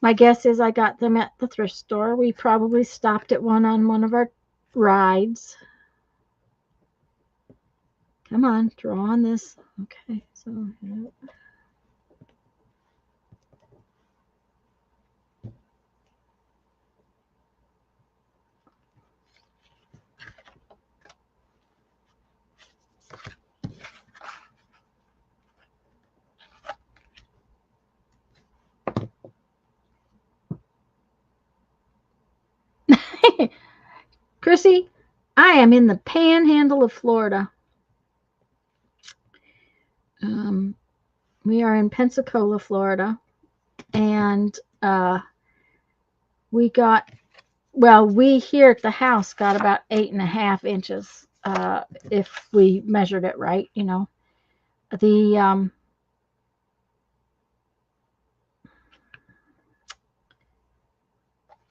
My guess is I got them at the thrift store. We probably stopped at one on one of our rides. Come on, draw on this. Okay, so Chrissy, I am in the panhandle of Florida. We are in Pensacola, Florida, and we here at the house got about 8.5 inches, if we measured it right. The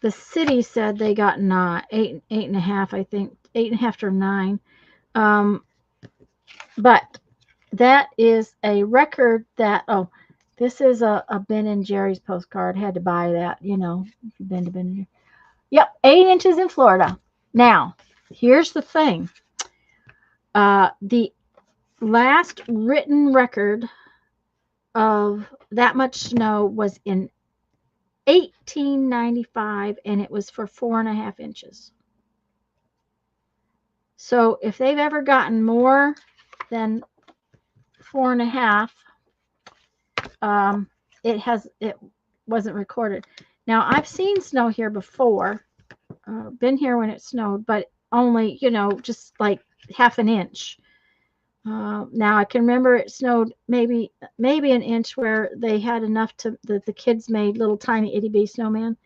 the city said they got 8.5, I think 8.5 or 9. But that is a record that, this is a Ben and Jerry's postcard. Had to buy that, Ben to Ben and Jerry. Yep, 8 inches in Florida. Now, here's the thing. The last written record of that much snow was in 1895, and it was for 4.5 inches. So if they've ever gotten more than 4.5, it wasn't recorded. Now, I've seen snow here before, been here when it snowed, but only, just like half an inch. Now I can remember it snowed maybe an inch, where they had enough that the kids made little tiny itty bitty snowmen,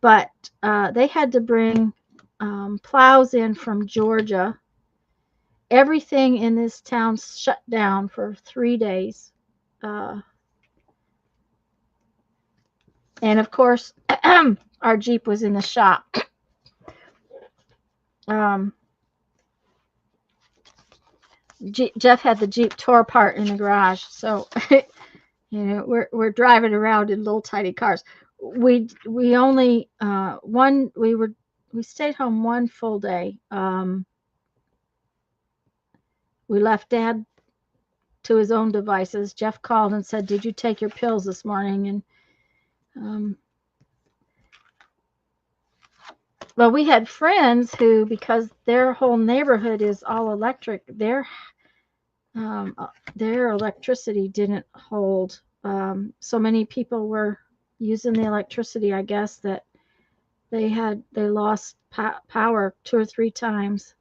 but they had to bring plows in from Georgia. Everything in this town shut down for 3 days. And of course, our Jeep was in the shop. Jeff had the Jeep tore apart in the garage, so we're driving around in little tiny cars. We only we stayed home one full day. We left Dad to his own devices. Jeff called and said, "Did you take your pills this morning?" And well, we had friends who, because their whole neighborhood is all electric, their electricity didn't hold. So many people were using the electricity, I guess, that they lost power 2 or 3 times.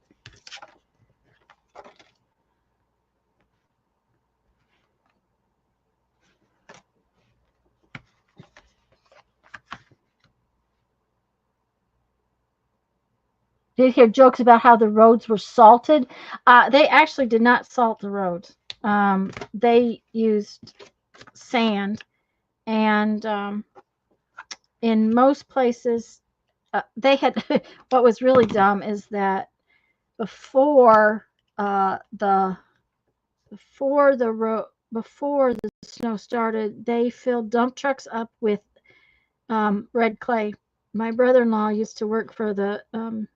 Did hear jokes about how the roads were salted. They actually did not salt the roads. They used sand, and in most places, they had. What was really dumb is that before the snow started, they filled dump trucks up with red clay. My brother-in-law used to work for the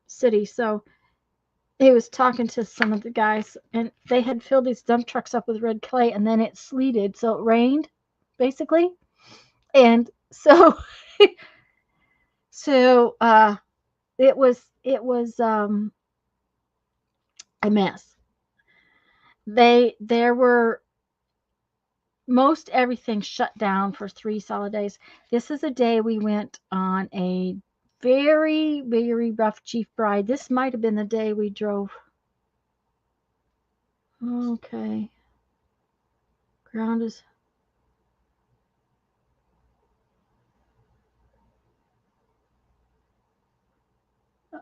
city, so he was talking to some of the guys, and they had filled these dump trucks up with red clay, and then it sleeted, so it rained, basically. And so So it was a mess. There were most everything shut down for 3 solid days. This is a day we went on a very, very rough Chief Bride. This might have been the day we drove. Okay. Ground is.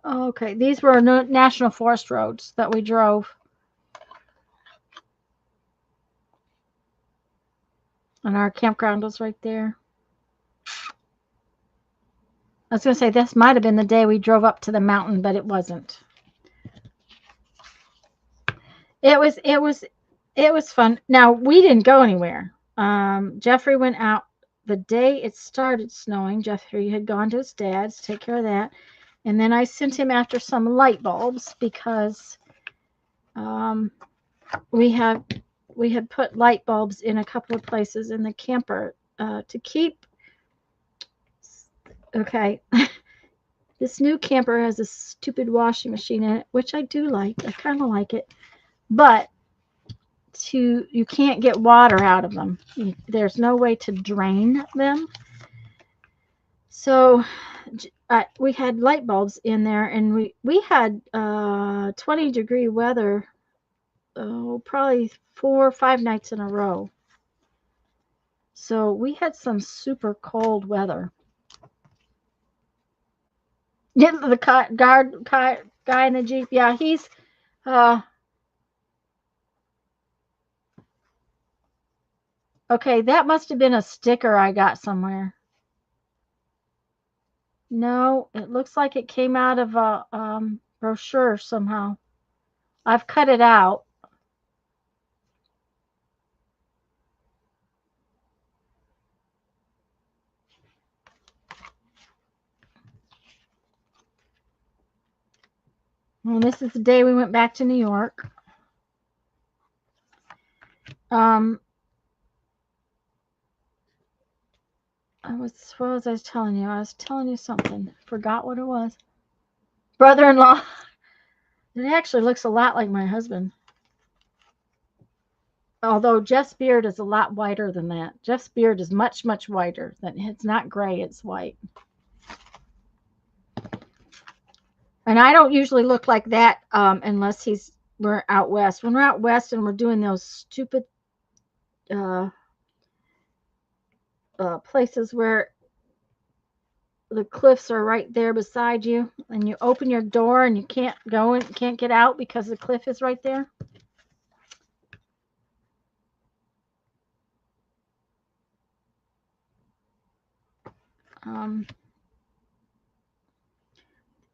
Okay. These were National Forest roads that we drove. And our campground was right there. I was going to say this might have been the day we drove up to the mountain, but it wasn't. It was fun. Now we didn't go anywhere. Jeffrey went out the day it started snowing. Jeffrey had gone to his dad's to take care of that, and then I sent him after some light bulbs because we had put light bulbs in a couple of places in the camper to keep. Okay. This new camper has a stupid washing machine in it, which I do like. I kind of like it. But you can't get water out of them. There's no way to drain them. So we had light bulbs in there, and we had 20-degree weather probably 4 or 5 nights in a row. So we had some super cold weather. Yeah, the guy in the Jeep. Yeah, he's okay. That must have been a sticker I got somewhere. No, it looks like it came out of a brochure somehow. I've cut it out. And this is the day we went back to New York. What was I telling you? I was telling you something. Forgot what it was. Brother-in-law. It actually looks a lot like my husband. Although Jeff's beard is a lot whiter than that. Jeff's beard is much, much whiter. It's not gray, it's white. And I don't usually look like that unless we're out west. When we're out west and we're doing those stupid places where the cliffs are right there beside you, and you open your door and you can't go and can't get out because the cliff is right there.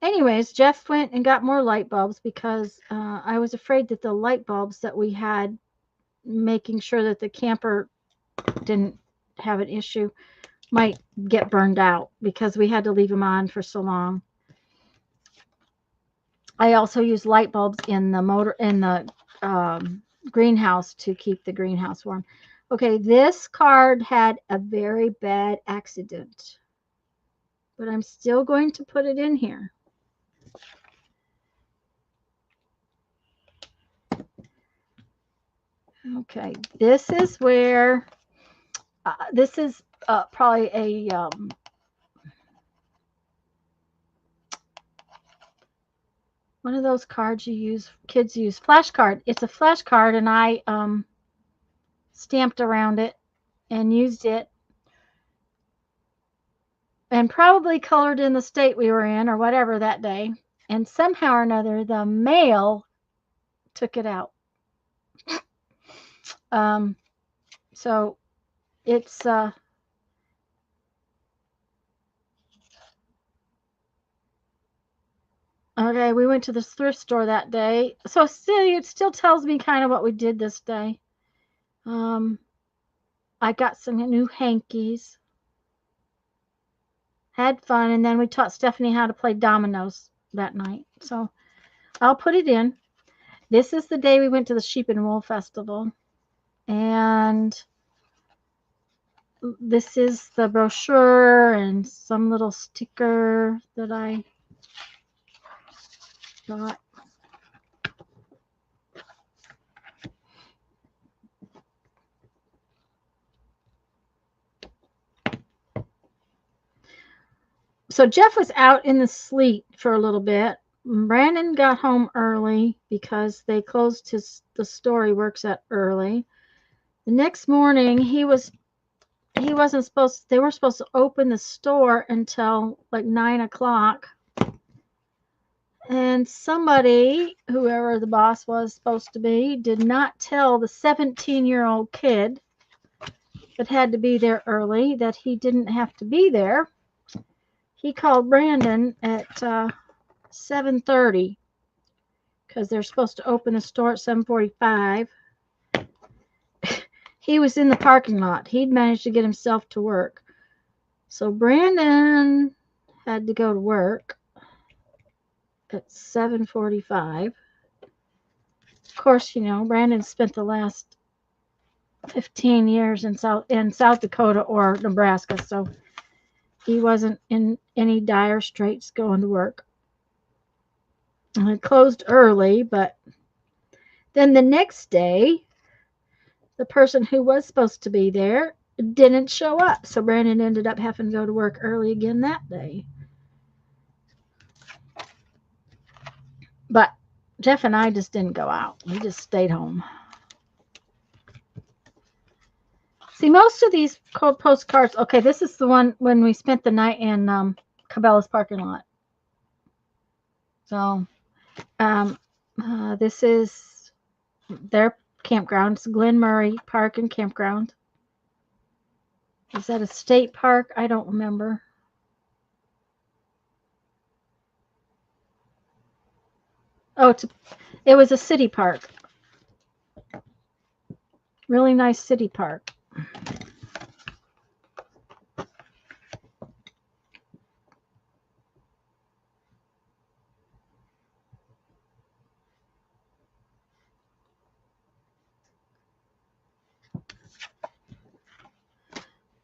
Anyways, Jeff went and got more light bulbs because I was afraid that the light bulbs that we had, making sure that the camper didn't have an issue, might get burned out because we had to leave them on for so long. I also use light bulbs in the greenhouse to keep the greenhouse warm. Okay, this card had a very bad accident, but I'm still going to put it in here. Okay, this is where this is probably a one of those cards kids use, flashcard. It's a flashcard, and I stamped around it and used it, and probably colored in the state we were in or whatever that day. And somehow or another, the mail took it out. So it's okay. We went to the thrift store that day, so it still tells me kind of what we did this day. I got some new hankies, had fun, and then we taught Stephanie how to play dominoes that night. So I'll put it in. This is the day we went to the Sheep and Wool Festival, and this is the brochure and some little sticker that I got. So Jeff was out in the sleet for a little bit. Brandon got home early because they closed the store he works at early. The next morning he wasn't supposed, they were supposed to open the store until like 9 o'clock. And somebody, whoever the boss was supposed to be, did not tell the 17-year-old kid that had to be there early that he didn't have to be there. He called Brandon at 7:30 because they're supposed to open the store at 7:45. He was in the parking lot. He'd managed to get himself to work. So Brandon had to go to work at 7:45. Of course, Brandon spent the last 15 years in South Dakota or Nebraska, so he wasn't in any dire straits going to work. And it closed early, but then the next day, the person who was supposed to be there didn't show up. So Brandon ended up having to go to work early again that day. But Jeff and I just didn't go out. We just stayed home. See, most of these postcards, okay, this is the one when we spent the night in Cabela's parking lot. So this is their campground. It's Glen Murray Park and Campground. Is that a state park? I don't remember. Oh, it was a city park. Really nice city park.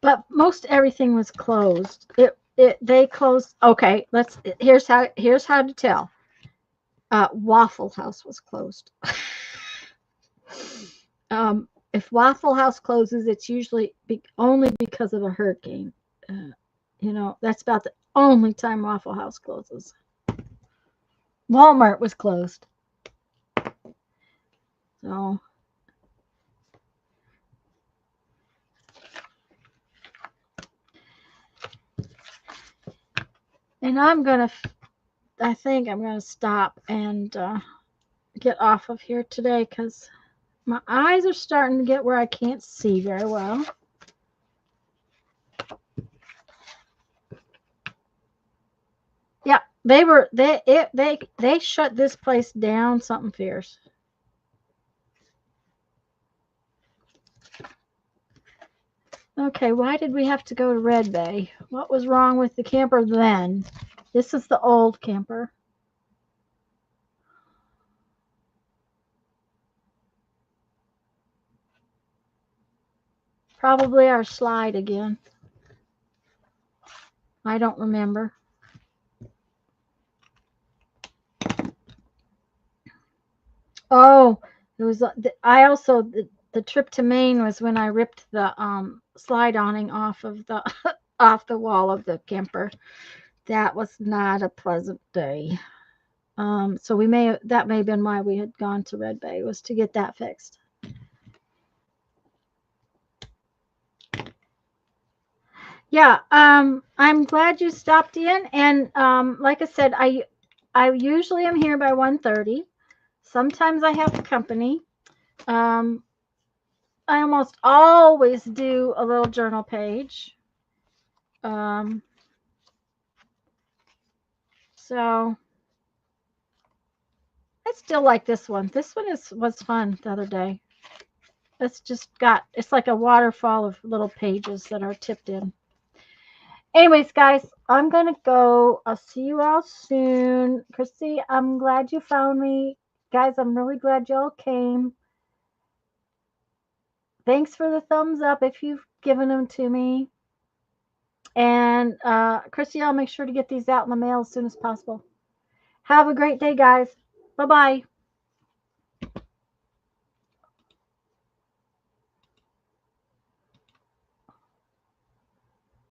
But most everything was closed. They closed. Okay, here's how to tell. Waffle House was closed. If Waffle House closes, it's usually only because of a hurricane. That's about the only time Waffle House closes. Walmart was closed. So and I think I'm gonna stop and get off of here today because my eyes are starting to get where I can't see very well. Yeah, they shut this place down something fierce. Okay, why did we have to go to Red Bay? What was wrong with the camper then? This is the old camper. Probably our slide again. I don't remember. Oh, it was. I also the trip to Maine was when I ripped the slide awning off of the off the wall of the camper. That was not a pleasant day. So that may have been why we had gone to Red Bay, was to get that fixed. Yeah, I'm glad you stopped in, and like I said, I usually am here by 1:30. Sometimes I have company. I almost always do a little journal page. So I still like this one. This one was fun the other day. It's like a waterfall of little pages that are tipped in. Anyways, guys, I'm going to go. I'll see you all soon. Chrissy, I'm glad you found me. Guys, I'm really glad y'all came. Thanks for the thumbs up. If you've giving them to me. And Christy, I'll make sure to get these out in the mail as soon as possible. Have a great day, guys. Bye-bye.